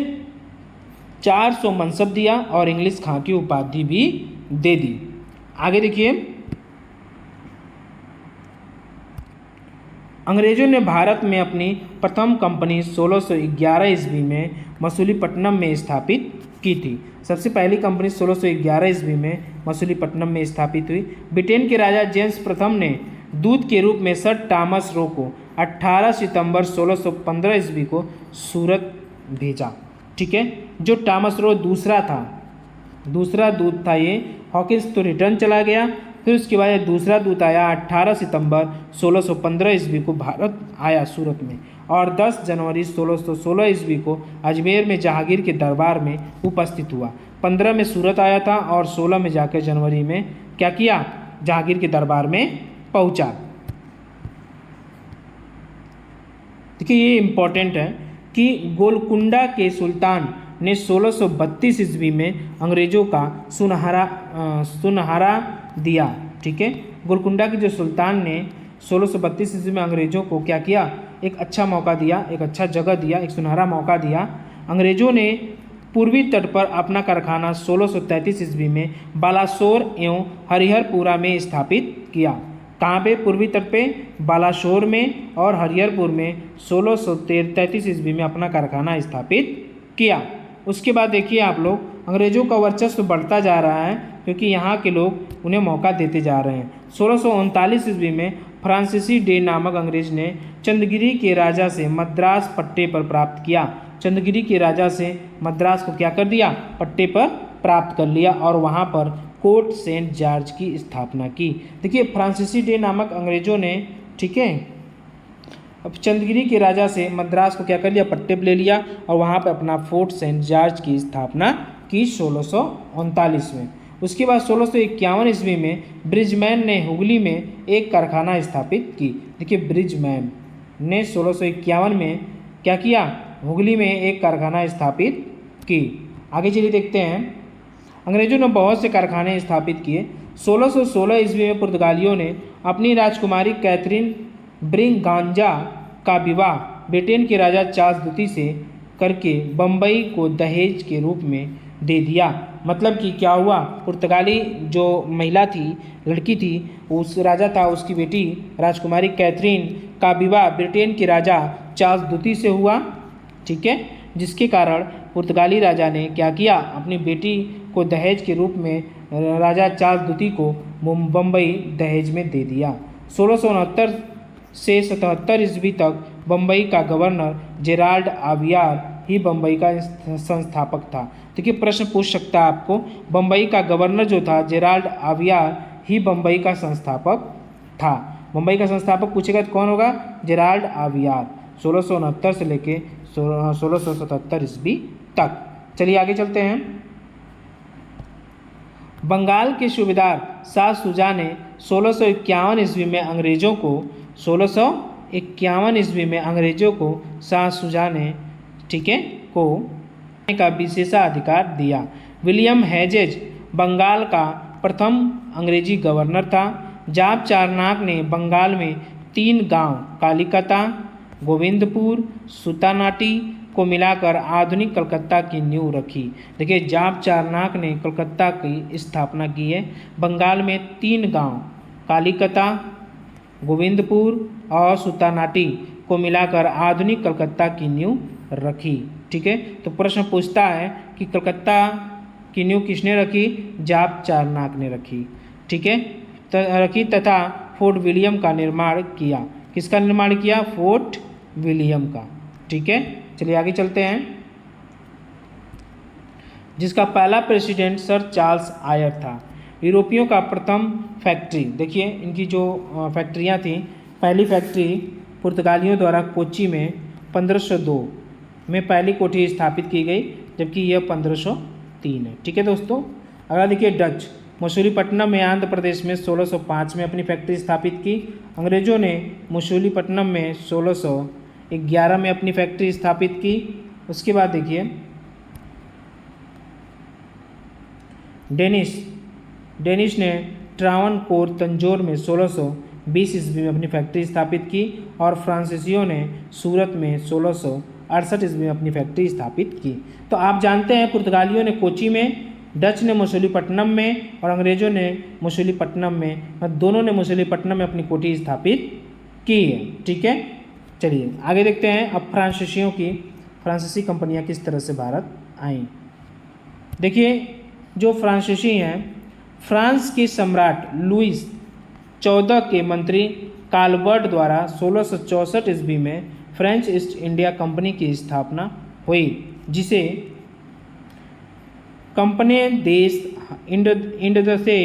400 मनसब दिया और इंग्लिश खां की उपाधि भी दे दी। आगे देखिए, अंग्रेजों ने भारत में अपनी प्रथम कंपनी 1611 ईस्वी में मसूलीपट्टनम में स्थापित की थी। सबसे पहली कंपनी 1611 ईस्वी में मसूलीपट्टनम में स्थापित हुई। ब्रिटेन के राजा जेम्स प्रथम ने दूत के रूप में सर टॉमस रो को 18 सितंबर 1615 ईस्वी को सूरत भेजा। ठीक है, जो टॉमस रो दूसरा दूत था ये। हॉकिंस तो रिटर्न चला गया, फिर उसके बाद दूसरा दूत आया 18 सितंबर 1615 ईस्वी को भारत आया सूरत में, और 10 जनवरी 1616 ईस्वी को अजमेर में जहांगीर के दरबार में उपस्थित हुआ। 15 में सूरत आया था और 16 में जाकर जनवरी में क्या किया? जहांगीर के दरबार में पहुंचा। देखिए ये इम्पोर्टेंट है कि गोलकुंडा के सुल्तान ने 1632 ईस्वी में अंग्रेजों का सुनहरा दिया। ठीक है, गोलकुंडा के जो सुल्तान ने 1632 ईस्वी में अंग्रेज़ों को क्या किया, एक अच्छा मौका दिया, एक अच्छा जगह दिया, एक सुनहरा मौका दिया। अंग्रेज़ों ने पूर्वी तट पर अपना कारखाना 1633 ईस्वी में बालासोर एवं हरिहरपुरा में स्थापित किया। कहाँ पे? पूर्वी तट पे बालासोर में और हरिहरपुर में 1633 ईस्वी में अपना कारखाना स्थापित किया। उसके बाद देखिए आप लोग, अंग्रेज़ों का वर्चस्व बढ़ता जा रहा है क्योंकि यहाँ के लोग उन्हें मौका देते जा रहे हैं। 1639 ईस्वी में फ्रांसीसी डे नामक अंग्रेज ने चंद्रगिरी के राजा से मद्रास पट्टे पर प्राप्त किया। चंद्रगिरी के राजा से मद्रास को क्या कर दिया? पट्टे पर प्राप्त कर लिया और वहाँ पर कोर्ट सेंट जॉर्ज की स्थापना की। देखिए फ्रांसीसी डे नामक अंग्रेजों ने, ठीक है, अब चंद्रगिरी के राजा से मद्रास को क्या कर लिया? पट्टे पर ले लिया और वहाँ पर अपना फोर्ट सेंट जॉर्ज की स्थापना की 1639 में। उसके बाद 1651 ईस्वी में ब्रिजमैन ने हुगली में एक कारखाना स्थापित की। देखिए ब्रिजमैन ने 1651 में क्या किया? हुगली में एक कारखाना स्थापित की। आगे चलिए देखते हैं, अंग्रेजों ने बहुत से कारखाने स्थापित किए। 1616 ईस्वी में पुर्तगालियों ने अपनी राजकुमारी कैथरीन ब्रिगंजा का विवाह ब्रिटेन के राजा चार्ल्स द्वितीय से करके बम्बई को दहेज के रूप में दे दिया। मतलब कि क्या हुआ, पुर्तगाली जो महिला थी, लड़की थी, उस राजा था, उसकी बेटी राजकुमारी कैथरीन का विवाह ब्रिटेन के राजा चार्ल्स द्वितीय से हुआ, ठीक है, जिसके कारण पुर्तगाली राजा ने क्या किया, अपनी बेटी को दहेज के रूप में राजा चार्ल्स द्वितीय को बम्बई दहेज में दे दिया। 1669 से 77 ईस्वी तक बम्बई का गवर्नर जेराल्ड आवियार ही बम्बई का संस्थापक था। देखिए प्रश्न पूछ सकता है आपको, बम्बई का गवर्नर जो था जेराल्ड आवियार ही बम्बई का संस्थापक था। बम्बई का संस्थापक पूछेगा तो कौन होगा? जेराल्ड आवियार, 1669 से लेके 1677 ईस्वी तक। चलिए आगे चलते हैं। बंगाल के सूबेदार शाह शुजा ने 1651 ईस्वी में अंग्रेजों को 1651 ईस्वी में अंग्रेजों को शाह शुजा ने, ठीक है, को का विशेषाधिकार दिया। विलियम हेजेज बंगाल का प्रथम अंग्रेजी गवर्नर था। जाप चारनाक ने बंगाल में 3 गांव कालिकता, गोविंदपुर, सुतानाटी को मिलाकर आधुनिक कलकत्ता की नींव रखी। देखिए जाप चारनाक ने कलकत्ता की स्थापना की है। बंगाल में 3 गांव कालिकता, गोविंदपुर और सुतानाटी को मिलाकर आधुनिक कलकत्ता की नींव रखी, ठीक है। तो प्रश्न पूछता है कि कलकत्ता की नींव किसने रखी? जाप चारनाक ने रखी, ठीक है, रखी तथा फोर्ट विलियम का निर्माण किया। किसका निर्माण किया? फोर्ट विलियम का, ठीक है। चलिए आगे चलते हैं, जिसका पहला प्रेसिडेंट सर चार्ल्स आयर था। यूरोपियों का प्रथम फैक्ट्री, देखिए इनकी जो फैक्ट्रियां थी, पहली फैक्ट्री पुर्तगालियों द्वारा कोच्चि में 1502 में पहली कोठी स्थापित की गई, जबकि यह 1503 है, ठीक है दोस्तों। अगला देखिए डच, मसूलीपट्टनम में आंध्र प्रदेश में 1605 में अपनी फैक्ट्री स्थापित की। अंग्रेजों ने मसूलीपट्टनम में 1611 में अपनी फैक्ट्री स्थापित की। उसके बाद देखिए डेनिश ने ट्रावनकोर तंजौर में 1620 ईस्वी में अपनी फैक्ट्री स्थापित की और फ्रांसीसियों ने सूरत में 1668 ईस्वी में अपनी फैक्ट्री स्थापित की। तो आप जानते हैं पुर्तगालियों ने कोच्चि में, डच ने मसूलीपट्टनम में और अंग्रेजों ने मसूलीपट्टनम में, दोनों ने मसूलीपट्टनम में अपनी कोठी स्थापित की है, ठीक है। चलिए आगे देखते हैं अब फ्रांसीसी कंपनियां किस तरह से भारत आईं। देखिए जो फ्रांसीसी हैं, फ्रांस के सम्राट लुईस 14 के मंत्री काल्बर्ट द्वारा 1664 ईस्वी में फ्रेंच ईस्ट इंडिया कंपनी की स्थापना हुई, जिसे कंपनी देश इंड से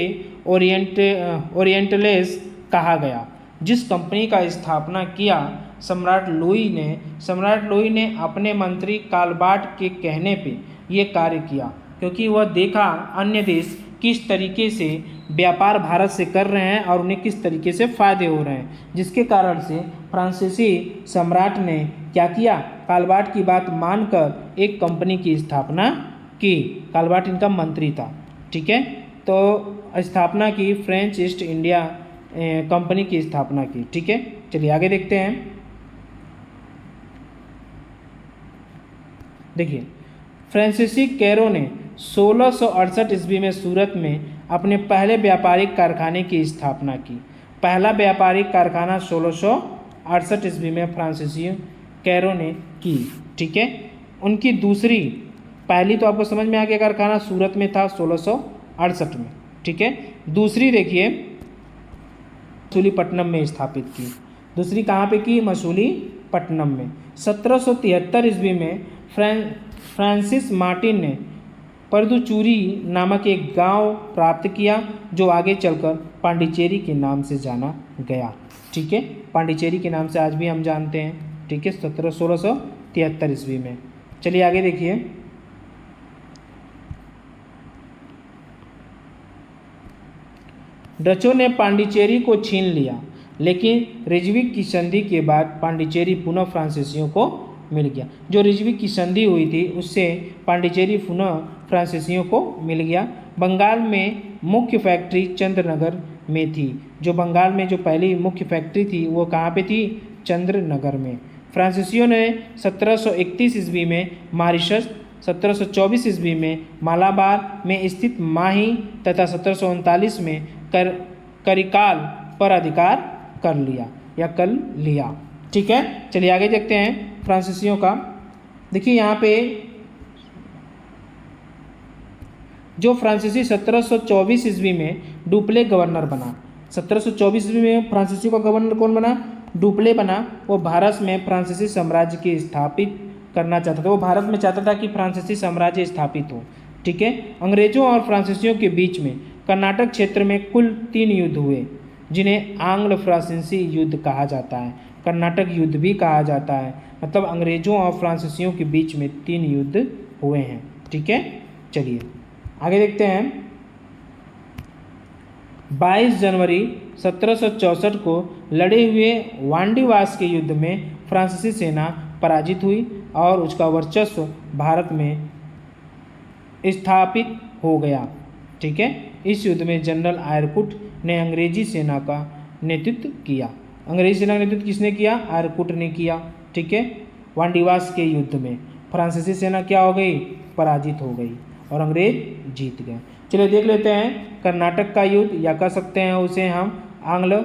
ओरिएंटलेस कहा गया। जिस कंपनी का स्थापना किया सम्राट लुई ने अपने मंत्री काल्बर्ट के कहने पे ये कार्य किया, क्योंकि वह देखा अन्य देश किस तरीके से व्यापार भारत से कर रहे हैं और उन्हें किस तरीके से फ़ायदे हो रहे हैं, जिसके कारण से फ्रांसीसी सम्राट ने क्या किया, काल्बर्ट की बात मानकर एक कंपनी की स्थापना की। काल्बर्ट इनका मंत्री था, ठीक है। तो स्थापना की फ्रेंच ईस्ट इंडिया कंपनी की स्थापना की। ठीक है, चलिए आगे देखते हैं। देखिए, फ्रांसीसी कैरो ने 1668 ईस्वी में सूरत में अपने पहले व्यापारिक कारखाने की स्थापना की। पहला व्यापारिक कारखाना 1668 ईस्वी में फ्रांसीसी कैरो ने की। ठीक है, उनकी दूसरी, पहली तो आपको समझ में आ गया कारखाना सूरत में था 1668 में। ठीक है, दूसरी देखिए मसूलीपट्टनम में स्थापित की। दूसरी कहाँ पे की? मसूलीपट्टनम में। 1773 ईस्वी में फ्रांसिस मार्टिन ने परदुचूरी नामक एक गांव प्राप्त किया, जो आगे चलकर पांडिचेरी के नाम से जाना गया। ठीक है, पांडिचेरी के नाम से आज भी हम जानते हैं। ठीक है, 1673 ईस्वी में। चलिए आगे देखिए। डचों ने पांडिचेरी को छीन लिया, लेकिन रिजविक की संधि के बाद पांडिचेरी पुनः फ्रांसीसियों को मिल गया। जो रिजविक की संधि हुई थी उससे पांडिचेरी पुनः फ्रांसीसियों को मिल गया। बंगाल में मुख्य फैक्ट्री चंद्रनगर में थी। जो बंगाल में जो पहली मुख्य फैक्ट्री थी वो कहाँ पे थी? चंद्रनगर में। फ्रांसीसियों ने 1731 ईस्वी में मॉरिशस, 1724 ईस्वी में मालाबार में स्थित माही तथा 1739 में करिकाल पर अधिकार कर लिया या कर लिया। ठीक है, चलिए आगे देखते हैं फ्रांसीसियों का। देखिए यहाँ पे जो फ्रांसीसी 1724 ईस्वी में डुप्ले गवर्नर बना। 1724 ईस्वी में फ्रांसीसी का गवर्नर कौन बना? डुप्ले बना। वो भारत में फ्रांसीसी साम्राज्य की स्थापित करना चाहता था। वो भारत में चाहता था कि फ्रांसीसी साम्राज्य स्थापित हो। ठीक है, अंग्रेजों और फ्रांसीसियों के बीच में कर्नाटक क्षेत्र में कुल 3 युद्ध हुए, जिन्हें आंग्ल फ्रांसीसी युद्ध कहा जाता है। कर्नाटक युद्ध भी कहा जाता है। मतलब अंग्रेजों और फ्रांसीसियों के बीच में 3 युद्ध हुए हैं। ठीक है, चलिए आगे देखते हैं। 22 जनवरी 1764 को लड़े हुए वांडीवास के युद्ध में फ्रांसीसी सेना पराजित हुई और उसका वर्चस्व भारत में स्थापित हो गया। ठीक है, इस युद्ध में जनरल आयरकुट ने अंग्रेजी सेना का नेतृत्व किया। अंग्रेजी सेना का नेतृत्व किसने किया? आयरकुट ने किया। ठीक है, वांडीवास के युद्ध में फ्रांसीसी सेना क्या हो गई? पराजित हो गई और अंग्रेज जीत गए। चलिए देख लेते हैं कर्नाटक का युद्ध, या कह सकते हैं उसे हम आंग्ल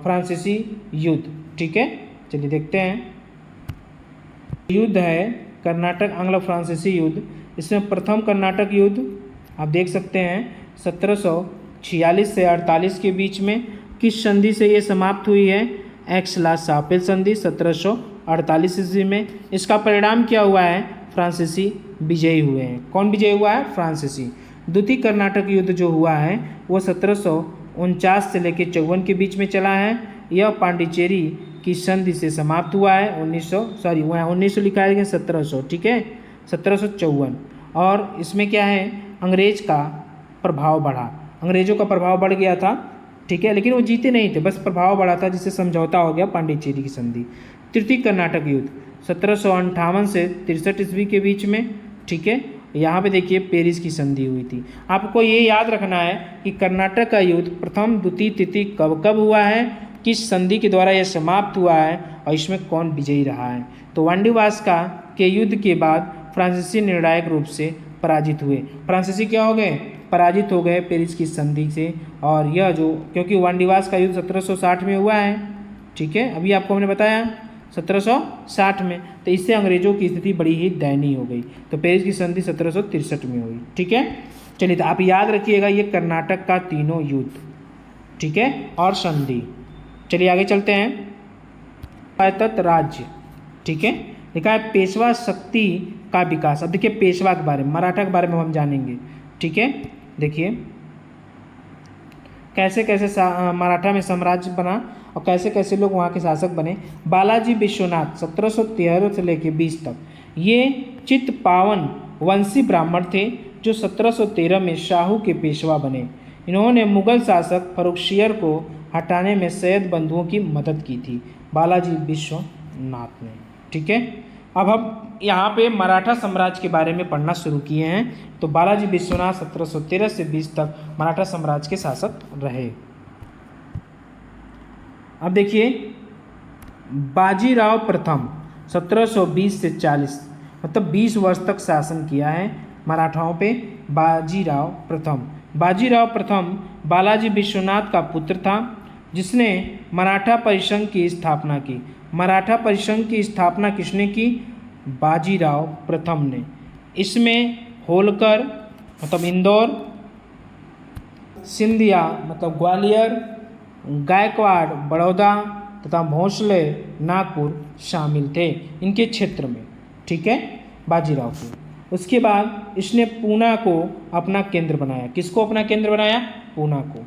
फ्रांसीसी युद्ध। ठीक है, चलिए देखते हैं। युद्ध है कर्नाटक आंग्ल फ्रांसीसी युद्ध। इसमें प्रथम कर्नाटक युद्ध आप देख सकते हैं 1746 से 48 के बीच में। किस संधि से ये समाप्त हुई है? एक्स-ला-शापेल संधि 1748 ईस्वी में। इसका परिणाम क्या हुआ है? फ्रांसीसी विजयी हुए हैं। कौन विजयी हुआ है? फ्रांसीसी। द्वितीय कर्नाटक युद्ध जो हुआ है वो 1749 से लेकर 54 के बीच में चला है। यह पांडिचेरी की संधि से समाप्त हुआ है। 1900 लिखा है, 1700। ठीक है, 1754। और इसमें क्या है? अंग्रेज का प्रभाव बढ़ा। अंग्रेजों का प्रभाव बढ़ गया था। ठीक है, लेकिन वो जीते नहीं थे, बस प्रभाव बढ़ा था, जिससे समझौता हो गया पांडिचेरी की संधि। तृतीय कर्नाटक युद्ध 1758 से 63 ईस्वी के बीच में। ठीक है, यहाँ पे देखिए पेरिस की संधि हुई थी। आपको ये याद रखना है कि कर्नाटक का युद्ध प्रथम, द्वितीय, तृतीय कब कब हुआ है, किस संधि के द्वारा यह समाप्त हुआ है और इसमें कौन विजयी रहा है। तो वांडीवास के युद्ध के बाद फ्रांसीसी निर्णायक रूप से पराजित हुए। फ्रांसीसी क्या हो गए? पराजित हो गए पेरिस की संधि से। और यह जो, क्योंकि वांडीवास का युद्ध 1760 में हुआ है। ठीक है, अभी आपको हमने बताया 1760 में, तो इससे अंग्रेजों की स्थिति बड़ी ही दयनीय हो गई। तो पेरिस की संधि 1763 में हुई। ठीक है, चलिए तो आप याद रखिएगा ये कर्नाटक का तीनों युद्ध। ठीक है, और संधि। चलिए आगे चलते हैं। स्वायत्त राज्य। ठीक है, लिखा है पेशवा शक्ति का विकास। अब देखिए पेशवा के बारे में, मराठा के बारे में हम जानेंगे। ठीक है, देखिए कैसे कैसे मराठा में साम्राज्य बना और कैसे कैसे लोग वहाँ के शासक बने। बालाजी विश्वनाथ 1713 से लेकर 20 तक ये चित्तपावन वंशी ब्राह्मण थे, जो 1713 में शाहू के पेशवा बने। इन्होंने मुगल शासक फर्रुखशियर को हटाने में सैयद बंधुओं की मदद की थी, बालाजी विश्वनाथ ने। ठीक है, अब हम यहाँ पे मराठा साम्राज्य के बारे में पढ़ना शुरू किए हैं। तो बालाजी विश्वनाथ 1713 से 20 तक मराठा साम्राज्य के शासक रहे। अब देखिए, बाजीराव प्रथम 1720 से 40, मतलब 20 वर्ष तक शासन किया है मराठाओं पे बाजीराव प्रथम। बाजीराव प्रथम बालाजी विश्वनाथ का पुत्र था, जिसने मराठा परिसंघ की स्थापना की। मराठा परिसंघ की स्थापना किसने की? बाजीराव प्रथम ने। इसमें होलकर मतलब इंदौर, सिंधिया मतलब ग्वालियर, गायकवाड़ बड़ौदा तथा भोंसले नागपुर शामिल थे इनके क्षेत्र में। ठीक है, बाजीराव को। उसके बाद इसने पूना को अपना केंद्र बनाया। किसको अपना केंद्र बनाया? पूना को,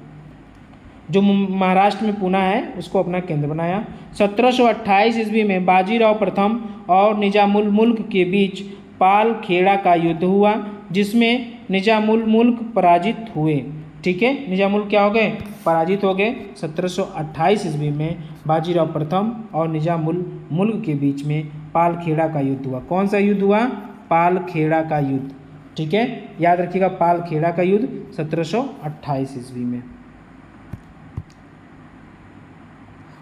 जो महाराष्ट्र में पूना है उसको अपना केंद्र बनाया। 1728 ईस्वी में बाजीराव प्रथम और निजामुल मुल्क के बीच पाल खेड़ा का युद्ध हुआ, जिसमें निजामुल मुल्क पराजित हुए। ठीक है, निजामुल क्या हो गए? पराजित हो गए। 1728 ईस्वी में बाजीराव प्रथम और निजामुल मुल्क के बीच में पाल खेड़ा का युद्ध हुआ। कौन सा युद्ध हुआ? पाल खेड़ा का युद्ध। ठीक है, याद रखिएगा, पाल खेड़ा का युद्ध 1728 ईस्वी में।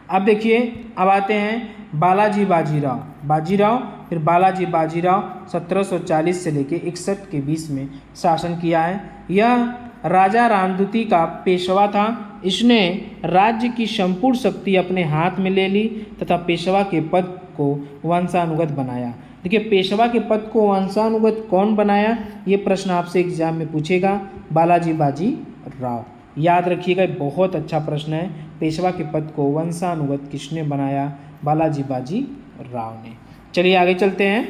अब देखिए, अब आते हैं बालाजी बाजीराव, फिर बालाजी बाजीराव 1740 से लेके 61 के बीच में शासन किया है। यह राजा रामदूती का पेशवा था। इसने राज्य की संपूर्ण शक्ति अपने हाथ में ले ली तथा पेशवा के पद को वंशानुगत बनाया। देखिए, पेशवा के पद को वंशानुगत कौन बनाया? ये प्रश्न आपसे एग्जाम में पूछेगा। बालाजी बाजीराव, याद रखिएगा, बहुत अच्छा प्रश्न है। पेशवा के पद को वंशानुगत किसने बनाया? बालाजी बाजीराव ने। चलिए आगे चलते हैं।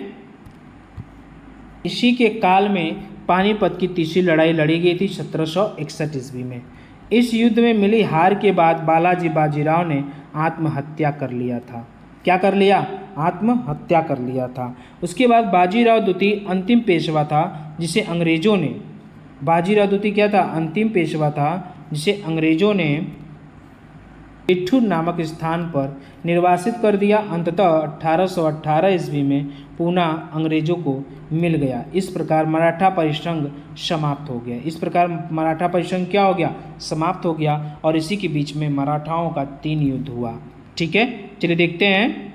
इसी के काल में पानीपत की तीसरी लड़ाई लड़ी गई थी 1761 ईस्वी में। इस युद्ध में मिली हार के बाद बालाजी बाजीराव ने आत्महत्या कर लिया था। क्या कर लिया? आत्महत्या कर लिया था। उसके बाद बाजीराव द्वितीय अंतिम पेशवा था, जिसे अंग्रेजों ने, बाजीराव द्वितीय क्या था? अंतिम पेशवा था, जिसे अंग्रेजों ने पिट्ठू नामक स्थान पर निर्वासित कर दिया। अंततः 1818 ईस्वी में पूना अंग्रेजों को मिल गया। इस प्रकार मराठा परिसंघ समाप्त हो गया। इस प्रकार मराठा परिसंघ क्या हो गया? समाप्त हो गया। और इसी के बीच में मराठाओं का 3 युद्ध हुआ। ठीक है, चलिए देखते हैं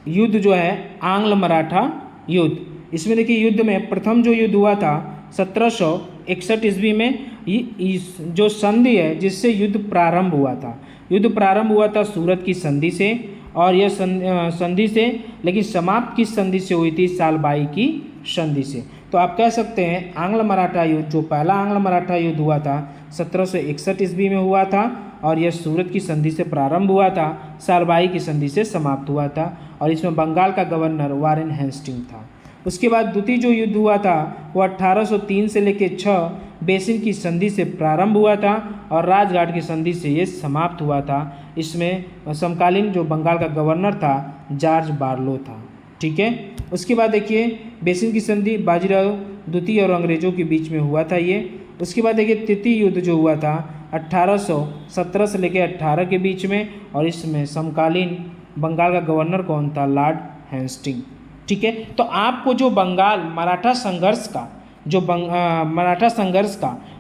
युद्ध जो है आंग्ल मराठा युद्ध। इसमें देखिए, युद्ध में प्रथम जो युद्ध हुआ था 1761 ईस्वी में, इस जो संधि है जिससे युद्ध प्रारंभ हुआ था, युद्ध प्रारंभ हुआ था सूरत की संधि से। और यह संधि से, लेकिन समाप्त किस संधि से हुई थी? सालबाई की संधि से। तो आप कह सकते हैं आंग्ल मराठा युद्ध, जो पहला आंग्ल मराठा युद्ध हुआ था 1761 ईस्वी में हुआ था, और यह सूरत की संधि से प्रारंभ हुआ था, सालबाई की संधि से समाप्त हुआ था। और इसमें बंगाल का गवर्नर वारेन हेस्टिंग था। उसके बाद द्वितीय जो युद्ध हुआ था वो 1803 से लेकर 6 बेसिन की संधि से प्रारंभ हुआ था और राजघाट की संधि से ये समाप्त हुआ था। इसमें समकालीन जो बंगाल का गवर्नर था जॉर्ज बार्लो था। ठीक है, उसके बाद देखिए बेसिन की संधि बाजीराव द्वितीय और अंग्रेजों के बीच में हुआ था ये। उसके बाद देखिए तृतीय युद्ध जो हुआ था 1817 से लेकर 18 के बीच में, और इसमें समकालीन बंगाल का गवर्नर कौन था? Lord Hastings. ठीक है, तो आपको जो बंगाल मराठा संघर्ष का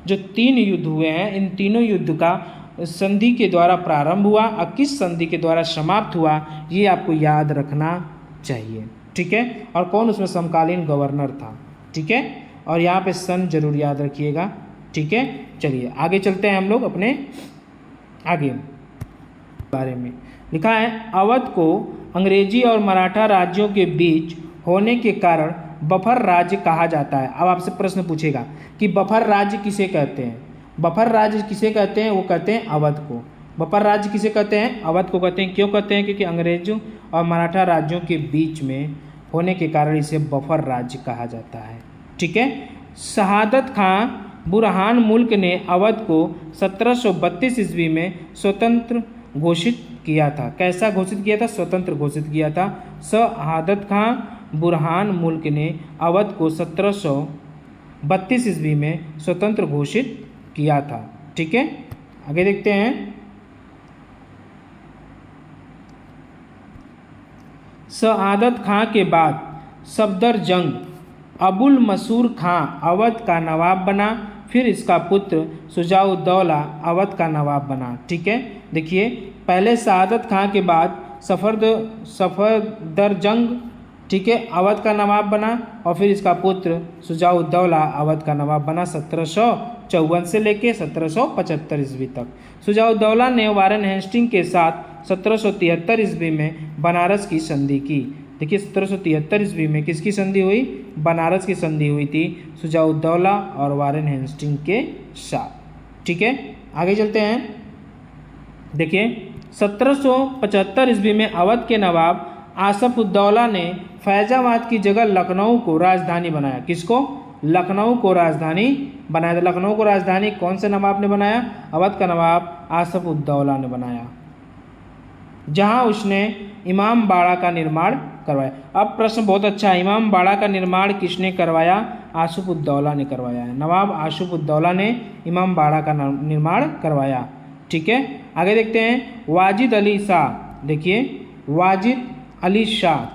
जो 3 युद्ध हुए हैं, इन तीनों युद्ध का संधि के द्वारा प्रारंभ हुआ और किस संधि के द्वारा समाप्त हुआ, ये आपको याद रखना चाहिए। ठीक है, और कौन उसमें समकालीन गवर्नर था। ठीक है, और यहाँ पे सन जरूर याद रखिएगा। ठीक है, चलिए आगे चलते हैं हम लोग अपने आगे बारे में। लिखा है अवध को अंग्रेजी और मराठा राज्यों के बीच होने के कारण बफर राज्य कहा जाता है। अब आपसे प्रश्न पूछेगा कि बफर राज्य किसे कहते हैं? बफर राज्य किसे कहते हैं? वो कहते हैं अवध को। बफर राज्य किसे कहते हैं? अवध को कहते हैं। क्यों कहते हैं? क्योंकि अंग्रेजों और मराठा राज्यों के बीच में होने के कारण इसे बफर राज्य कहा जाता है। ठीक है, शहादत खां बुरहान मुल्क ने अवध को 1732 ईस्वी में स्वतंत्र घोषित किया था। कैसा घोषित किया था? स्वतंत्र घोषित किया था। शहादत खां बुरहान मुल्क ने अवध को 1732 ईस्वी में स्वतंत्र घोषित किया था। ठीक है, आगे देखते हैं। शहादत खां के बाद सफदर जंग अबुल मसूर खां अवध का नवाब बना। फिर इसका पुत्र शुजाउद्दौला अवध का नवाब बना। ठीक है, देखिए पहले शहादत खां के बाद सफदरजंग, ठीक है, अवध का नवाब बना और फिर इसका पुत्र शुजाउद्दौला अवध का नवाब बना 1754 से लेके 1775 ईस्वी तक। शुजाउद्दौला ने वारेन हेस्टिंग के साथ 1773 ईस्वी में बनारस की संधि की। देखिए 1773 ईस्वी में किसकी संधि हुई? बनारस की संधि हुई थी शुजाउद्दौला और वारेन हेस्टिंग के साथ। ठीक है, आगे चलते हैं। देखिए 1775 ईस्वी में अवध के नवाब आसफउद्दौला ने फैजाबाद की जगह लखनऊ को राजधानी बनाया। किसको? लखनऊ को राजधानी बनाया। तो लखनऊ को राजधानी कौन से नवाब ने बनाया? अवध का नवाब आसफउद्दौला ने बनाया, जहां उसने इमाम बाड़ा का निर्माण करवाया। अब प्रश्न बहुत अच्छा है, इमाम बाड़ा का निर्माण किसने करवाया? आसफउद्दौला ने करवाया है। नवाब आसफउद्दौला ने इमाम बाड़ा का निर्माण करवाया। ठीक है, आगे देखते हैं। वाजिद अली शाह, देखिए वाजिद अली शाह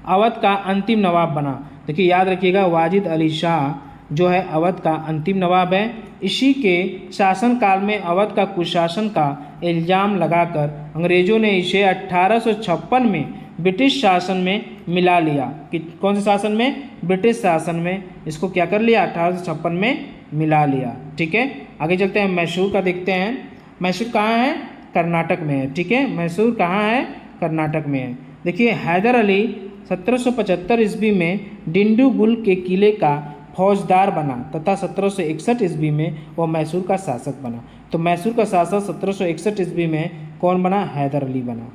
अवध का अंतिम नवाब बना। देखिए याद रखिएगा, वाजिद अली शाह जो है अवध का अंतिम नवाब है। इसी के शासनकाल में अवध का कुशासन का इल्ज़ाम लगाकर अंग्रेज़ों ने इसे 1856 में ब्रिटिश शासन में मिला लिया। कि कौन से शासन में? ब्रिटिश शासन में इसको क्या कर लिया? 1856 में मिला लिया। ठीक है, आगे चलते हैं। मैसूर का देखते हैं। मैसूर कहाँ है? कर्नाटक में है। ठीक है, मैसूर कहाँ है? कर्नाटक में है। देखिए हैदर अली 1775 ईस्वी में डिंडुगुल के किले का फौजदार बना तथा 1761 ईस्वी में वह मैसूर का शासक बना। तो मैसूर का शासक 1761 ईस्वी में कौन बना? हैदर अली बना।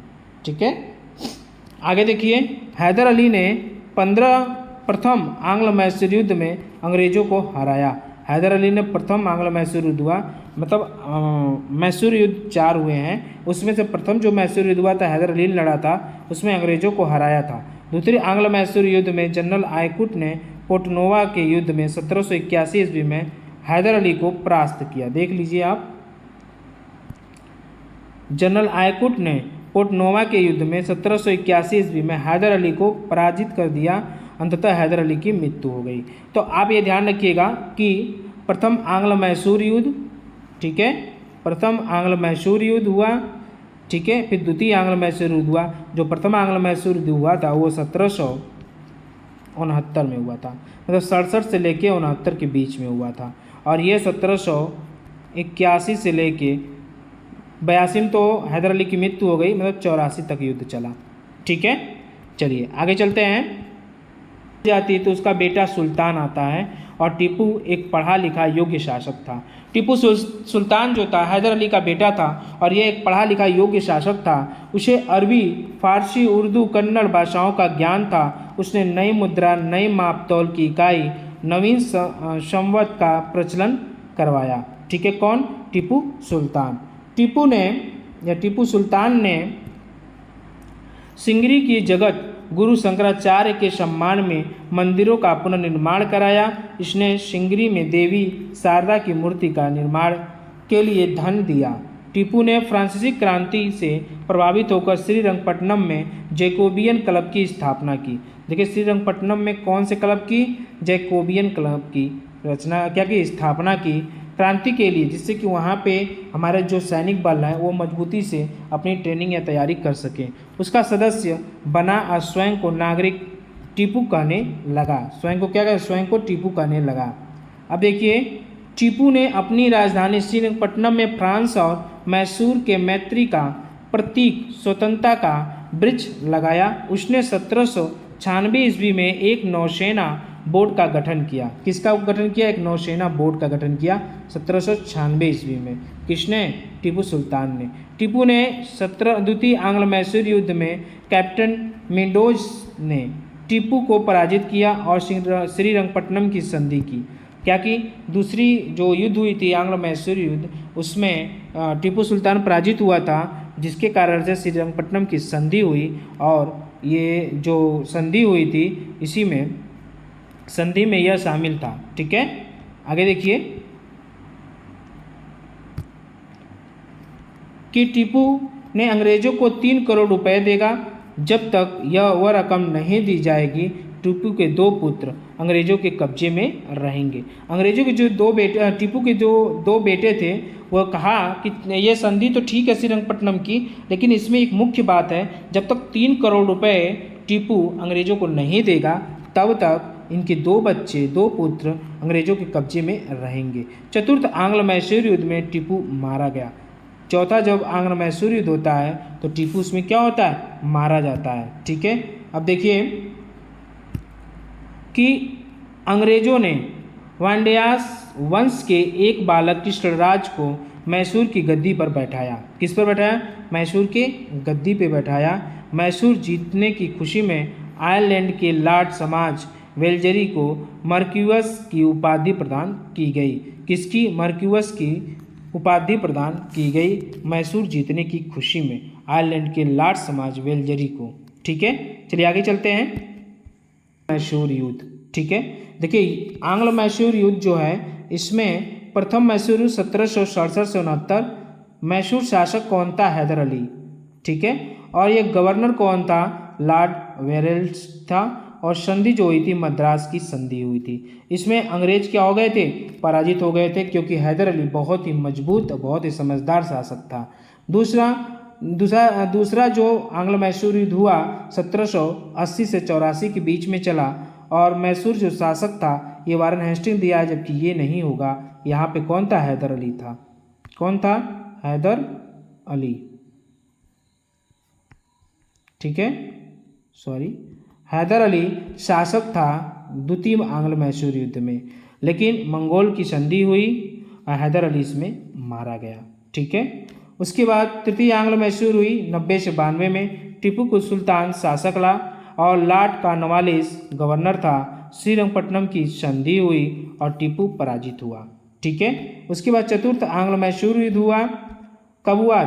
ठीक है, आगे देखिए। हैदर अली ने प्रथम आंग्ल मैसूर युद्ध में अंग्रेज़ों को हराया। हैदर अली ने प्रथम आंग्ल मैसूर युद्ध हुआ, मतलब मैसूर युद्ध 4 हुए हैं, उसमें से प्रथम जो मैसूर युद्ध हुआ था हैदर अली ने लड़ा था, उसमें अंग्रेज़ों को हराया था। दूसरे आंग्ल मैसूर युद्ध में जनरल आइकुट ने पोर्टनोवा के युद्ध में 1781 ईस्वी में हैदर अली को परास्त किया। देख लीजिए आप, जनरल आइकुट ने पोर्टनोवा के युद्ध में 1781 ईस्वी में हैदर अली को पराजित कर दिया। अंततः हैदर अली की मृत्यु हो गई। तो आप ये ध्यान रखिएगा कि प्रथम आंग्ल मैसूर युद्ध, ठीक है, प्रथम आंग्ल मैसूर युद्ध हुआ, ठीक है, फिर द्वितीय आंग्ल मैसूर युद्ध हुआ। जो प्रथम आंग्ल मैसूर युद्ध हुआ था वो 1769 में हुआ था, मतलब 67 से लेके 69 के बीच में हुआ था। और ये 1781 से लेके 82 में तो हैदर अली की मृत्यु हो गई, मतलब 84 तक युद्ध चला। ठीक है, चलिए आगे चलते हैं। जाती तो उसका बेटा सुल्तान आता है और टीपू एक पढ़ा लिखा योग्य शासक था। टीपू सुल्तान जो था हैदर अली का बेटा था और ये एक पढ़ा लिखा योग्य शासक था। उसे अरबी, फारसी, उर्दू, कन्नड़ भाषाओं का ज्ञान था। उसने नई मुद्रा, नई मापतौल की इकाई, नवीन संवत का प्रचलन करवाया। ठीक है, कौन? टीपू सुल्तान। टीपू सुल्तान ने सिंगरी की जगत गुरु शंकराचार्य के सम्मान में मंदिरों का पुनर्निर्माण कराया। इसने सिंगरी में देवी शारदा की मूर्ति का निर्माण के लिए धन दिया। टीपू ने फ्रांसीसी क्रांति से प्रभावित होकर श्रीरंगपट्टनम में जैकोबियन क्लब की स्थापना की। देखिए श्रीरंगपट्टनम में कौन से क्लब की? जैकोबियन क्लब की रचना क्या की? स्थापना की क्रांति के लिए, जिससे कि वहाँ पे हमारे जो सैनिक बल हैं वो मजबूती से अपनी ट्रेनिंग या तैयारी कर सकें। उसका सदस्य बना और स्वयं को नागरिक टीपू कहने लगा। स्वयं को क्या कहे? स्वयं को टीपू कहने लगा। अब देखिए, टीपू ने अपनी राजधानी श्रीरंगपट्टनम में फ्रांस और मैसूर के मैत्री का प्रतीक स्वतंत्रता का वृक्ष लगाया। उसने 1796 ईस्वी में एक नौसेना बोर्ड का गठन किया। किसका गठन किया? एक नौसेना बोर्ड का गठन किया 1796 ईस्वी में। किसने? टीपू सुल्तान ने। टीपू ने द्वितीय आंग्ल मैसूर युद्ध में कैप्टन मेंडोज ने टीपू को पराजित किया और श्रीरंगपट्टनम की संधि की। क्या कि दूसरी जो युद्ध हुई थी आंग्ल मैसूर युद्ध, उसमें टीपू सुल्तान पराजित हुआ था, जिसके कारण से श्रीरंगपट्टनम की संधि हुई। और ये जो संधि हुई थी इसी में संधि में यह शामिल था। ठीक है, आगे देखिए कि टीपू ने अंग्रेजों को 3 करोड़ रुपए देगा। जब तक वह रकम नहीं दी जाएगी टीपू के दो पुत्र अंग्रेज़ों के कब्जे में रहेंगे। अंग्रेज़ों के जो दो बेटे, टीपू के जो दो बेटे थे, वह कहा कि ये संधि तो ठीक है श्रीरंगपट्टनम की, लेकिन इसमें एक मुख्य बात है, जब तक 3 करोड़ रुपए टीपू अंग्रेज़ों को नहीं देगा तब तक इनके दो बच्चे, दो पुत्र अंग्रेज़ों के कब्जे में रहेंगे। चतुर्थ आंग्ल मैसूर युद्ध में टीपू मारा गया। चौथा जब आंग्ल मैसूर युद्ध होता है तो टीपू उसमें क्या होता है, मारा जाता है। ठीक है, अब देखिए कि अंग्रेज़ों ने वांडियास वंश के एक बालक कृष्णराज को मैसूर की गद्दी पर बैठाया। किस पर बैठाया, मैसूर के गद्दी पे बैठाया। मैसूर जीतने की खुशी में आयरलैंड के लॉर्ड समाज वेल्जरी को मर्क्यूअस की उपाधि प्रदान की गई। किसकी, मर्क्यूअस की उपाधि प्रदान की गई मैसूर जीतने की खुशी में आयरलैंड के लॉर्ड समाज वेल्जरी को। ठीक है, चलिए आगे चलते हैं। मैसूर युद्ध, ठीक है, देखिए आंग्ल मैसूर युद्ध जो है, इसमें प्रथम मैसूर युद्ध 1767 से 69। मैसूर शासक कौन था, हैदर अली। ठीक है, और ये गवर्नर कौन था, लॉर्ड वेरेल्स था। और संधि जो हुई थी, मद्रास की संधि हुई थी। इसमें अंग्रेज क्या हो गए थे, पराजित हो गए थे, क्योंकि हैदर अली बहुत ही मजबूत, बहुत ही समझदार शासक था। दूसरा जो आंग्ल मैसूर युद्ध हुआ 1780 से 84 के बीच में चला, और मैसूर जो शासक था ये वारन हेस्टिंग दिया है, जबकि ये नहीं होगा। यहाँ पे कौन था, हैदर अली था। कौन था, हैदर अली। ठीक है, सॉरी, हैदर अली शासक था द्वितीय आंग्ल मैसूर युद्ध में, लेकिन मंगोल की संधि हुई और हैदर अली इसमें मारा गया। ठीक है, उसके बाद तृतीय आंग्ल मैसूर हुई 90 से 92 में। टीपू को सुल्तान शासक ला और लॉर्ड कॉर्नवालिस गवर्नर था। श्रीरंगपट्टनम की संधि हुई और टीपू पराजित हुआ। ठीक है, उसके बाद चतुर्थ आंग्ल मैसूर युद्ध हुआ, कब हुआ,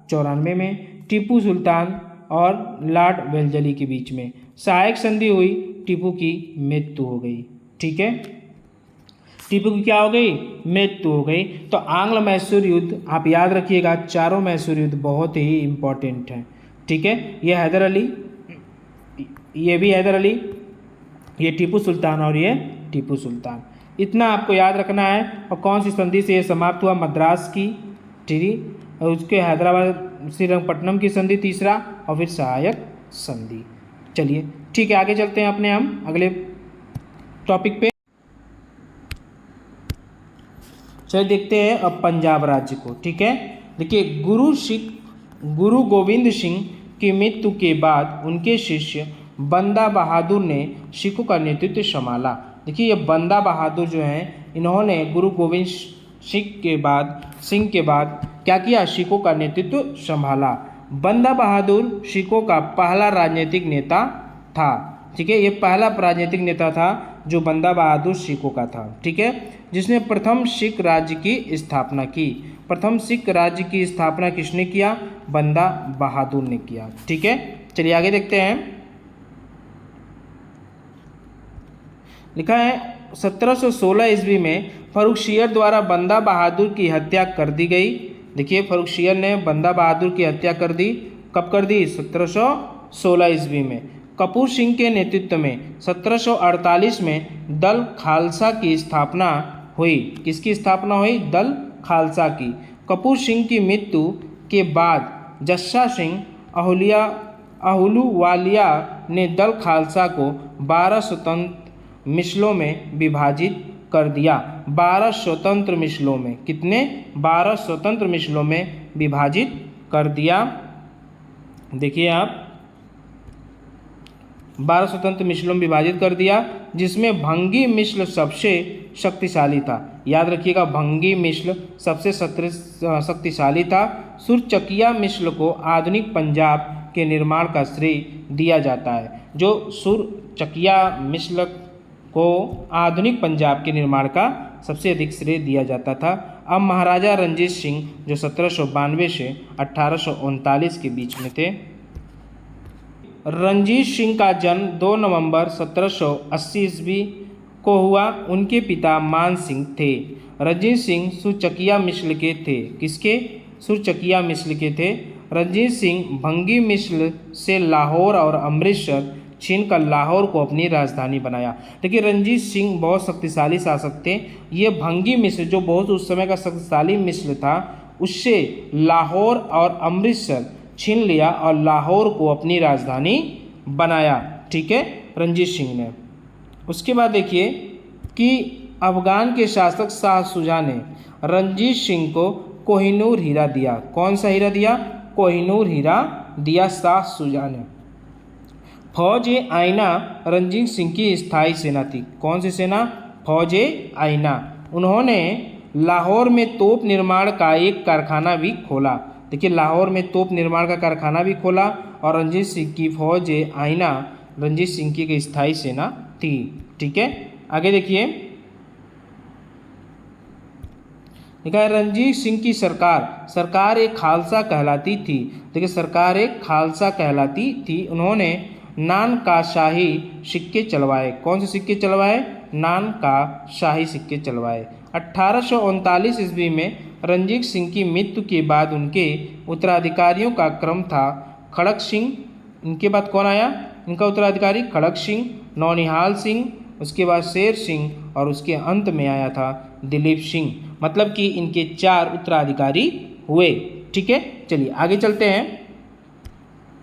94 में। टीपू सुल्तान और लॉर्ड वेल्जरी के बीच में सहायक संधि हुई, टीपू की मृत्यु हो गई। ठीक है, टीपू की क्या हो गई, मृत्यु हो गई। तो आंग्ल मैसूर युद्ध आप याद रखिएगा, चारों मैसूर युद्ध बहुत ही इंपॉर्टेंट हैं। ठीक है, ये हैदर अली, ये भी हैदर अली, ये टीपू सुल्तान और ये टीपू सुल्तान, इतना आपको याद रखना है। और कौन सी संधि से ये समाप्त हुआ, मद्रास की ट्रीटी, और उसके हैदराबाद श्रीरंगपट्टनम की संधि तीसरा, और फिर सहायक संधि। चलिए ठीक है, आगे चलते हैं अपने हम अगले टॉपिक पे। चलिए देखते हैं अब पंजाब राज्य को। ठीक है, देखिए गुरु गोविंद सिंह की मृत्यु के बाद उनके शिष्य बंदा बहादुर ने सिखों का नेतृत्व संभाला। देखिए ये बंदा बहादुर जो हैं, इन्होंने गुरु गोविंद सिंह के बाद क्या किया, सिखों का नेतृत्व संभाला। बंदा बहादुर सिखों का पहला राजनीतिक नेता था। ठीक है, ये पहला राजनीतिक नेता था जो बंदा बहादुर सिखों का था। ठीक है, जिसने प्रथम सिख राज्य की स्थापना की। प्रथम सिख राज्य की स्थापना किसने किया, बंदा बहादुर ने किया। ठीक है, चलिए आगे देखते हैं। लिखा है 1716 ईस्वी में फर्रुखसियर द्वारा बंदा बहादुर की हत्या कर दी गई। देखिए फर्रुखसियर ने बंदा बहादुर की हत्या कर दी। कब कर दी, 1716 ईस्वी में। कपूर सिंह के नेतृत्व में 1748 में दल खालसा की स्थापना हुई। किसकी स्थापना हुई, दल खालसा की। कपूर सिंह की मृत्यु के बाद जस्सा सिंह अहलूवालिया ने दल खालसा को 12 स्वतंत्र मिसलों में विभाजित कर दिया। 12 स्वतंत्र मिसलों में, कितने, 12 स्वतंत्र मिसलों में विभाजित कर दिया। देखिए आप, 12 स्वतंत्र मिसलों में विभाजित कर दिया, जिसमें भंगी मिसल सबसे शक्तिशाली था। याद रखिएगा, भंगी मिसल सबसे शक्तिशाली था। सुरचकिया मिसल को आधुनिक पंजाब के निर्माण का श्रेय दिया जाता है। जो सुरचकिया मिसल को आधुनिक पंजाब के निर्माण का सबसे अधिक श्रेय दिया जाता था। अब महाराजा रणजीत सिंह जो 1792 से 1839 के बीच में थे। रणजीत सिंह का जन्म 2 नवंबर 1780 ईस्वी को हुआ। उनके पिता मान सिंह थे। रणजीत सिंह सुरचकिया मिसल के थे। किसके, सुरचकिया मिसल के थे। रणजीत सिंह भंगी मिसल से लाहौर और अमृतसर छीनकर लाहौर को अपनी राजधानी बनाया। देखिए रणजीत सिंह बहुत शक्तिशाली शासक थे। ये भंगी मिश्र जो बहुत उस समय का शक्तिशाली मिश्र था, उससे लाहौर और अमृतसर छीन लिया और लाहौर को अपनी राजधानी बनाया। ठीक है, रणजीत सिंह ने। उसके बाद देखिए कि अफगान के शासक शाह सुजा ने रणजीत सिंह को कोहिनूर हीरा दिया। कौन सा हीरा दिया? कोहिनूर हीरा दिया शाह सुजा ने। फौज-ए-आइना रणजीत सिंह की स्थायी सेना थी। कौन सी सेना? फौज-ए-आइना। उन्होंने लाहौर में तोप निर्माण का एक कारखाना भी खोला। देखिए लाहौर में तोप निर्माण का कारखाना भी खोला और रणजीत सिंह की फौज-ए-आइना रणजीत सिंह की एक स्थायी सेना थी। ठीक है, आगे देखिए लिखा है रणजीत सिंह की सरकार एक खालसा कहलाती थी। देखिए सरकार एक खालसा कहलाती थी। उन्होंने नान का शाही सिक्के चलवाए। कौन से सिक्के चलवाए? नान का शाही सिक्के चलवाए। 1839 ईस्वी में रणजीत सिंह की मृत्यु के बाद उनके उत्तराधिकारियों का क्रम था खड़क सिंह। इनके बाद कौन आया? इनका उत्तराधिकारी खड़क सिंह, नौनिहाल सिंह, उसके बाद शेर सिंह और उसके अंत में आया था दिलीप सिंह। मतलब कि इनके 4 उत्तराधिकारी हुए। ठीक है, चलिए आगे चलते हैं।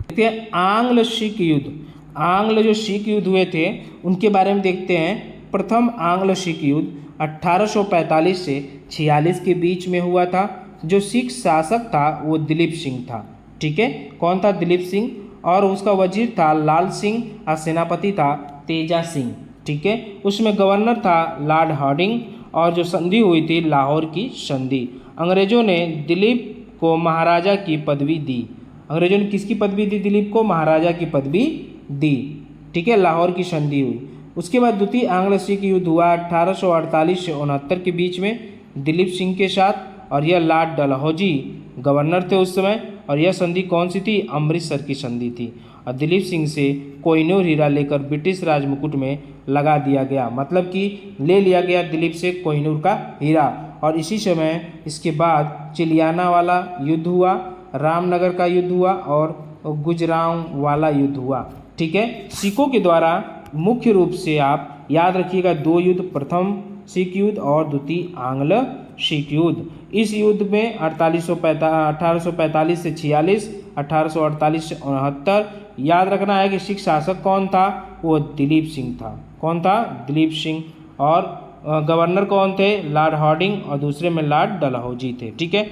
देखते हैं आंग्ल सिख युद्ध। आंग्ल जो सिख युद्ध हुए थे उनके बारे में देखते हैं। प्रथम आंग्ल सिख युद्ध 1845 से 46 के बीच में हुआ था। जो सिख शासक था वो दिलीप सिंह था। ठीक है, कौन था? दिलीप सिंह। और उसका वजीर था लाल सिंह और सेनापति था तेजा सिंह। ठीक है, उसमें गवर्नर था लॉर्ड हार्डिंग और जो संधि हुई थी लाहौर की संधि। अंग्रेजों ने दिलीप को महाराजा की पदवी दी। अंग्रेजों ने किसकी पदवी दी? दिलीप को महाराजा की पदवी दी। ठीक है, लाहौर की संधि हुई। उसके बाद द्वितीय आंग्ल सिख युद्ध हुआ 1848 से 69 के बीच में दिलीप सिंह के साथ, और यह लॉर्ड डलहौजी गवर्नर थे उस समय। और यह संधि कौन सी थी? अमृतसर की संधि थी। और दिलीप सिंह से कोहिनूर हीरा लेकर ब्रिटिश राज मुकुट में लगा दिया गया। मतलब कि ले लिया गया दिलीप से कोहिनूर का हीरा। और इसी समय इसके बाद चिलियाना वाला युद्ध हुआ, रामनगर का युद्ध हुआ और गुजरांव वाला युद्ध हुआ। ठीक है, सिखों के द्वारा मुख्य रूप से आप याद रखिएगा 2 युद्ध, प्रथम सिख युद्ध और द्वितीय आंग्ल सिख युद्ध। इस युद्ध में 1845 से 46, 1848 से 69। याद रखना है कि सिख शासक कौन था? वो दिलीप सिंह था। कौन था? दिलीप सिंह। और गवर्नर कौन थे? लॉर्ड हार्डिंग और दूसरे में लॉर्ड डलहौजी थे। ठीक है,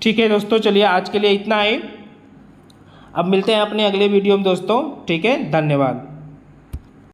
ठीक है दोस्तों, चलिए आज के लिए इतना ही। अब मिलते हैं अपने अगले वीडियो में दोस्तों। ठीक है, धन्यवाद।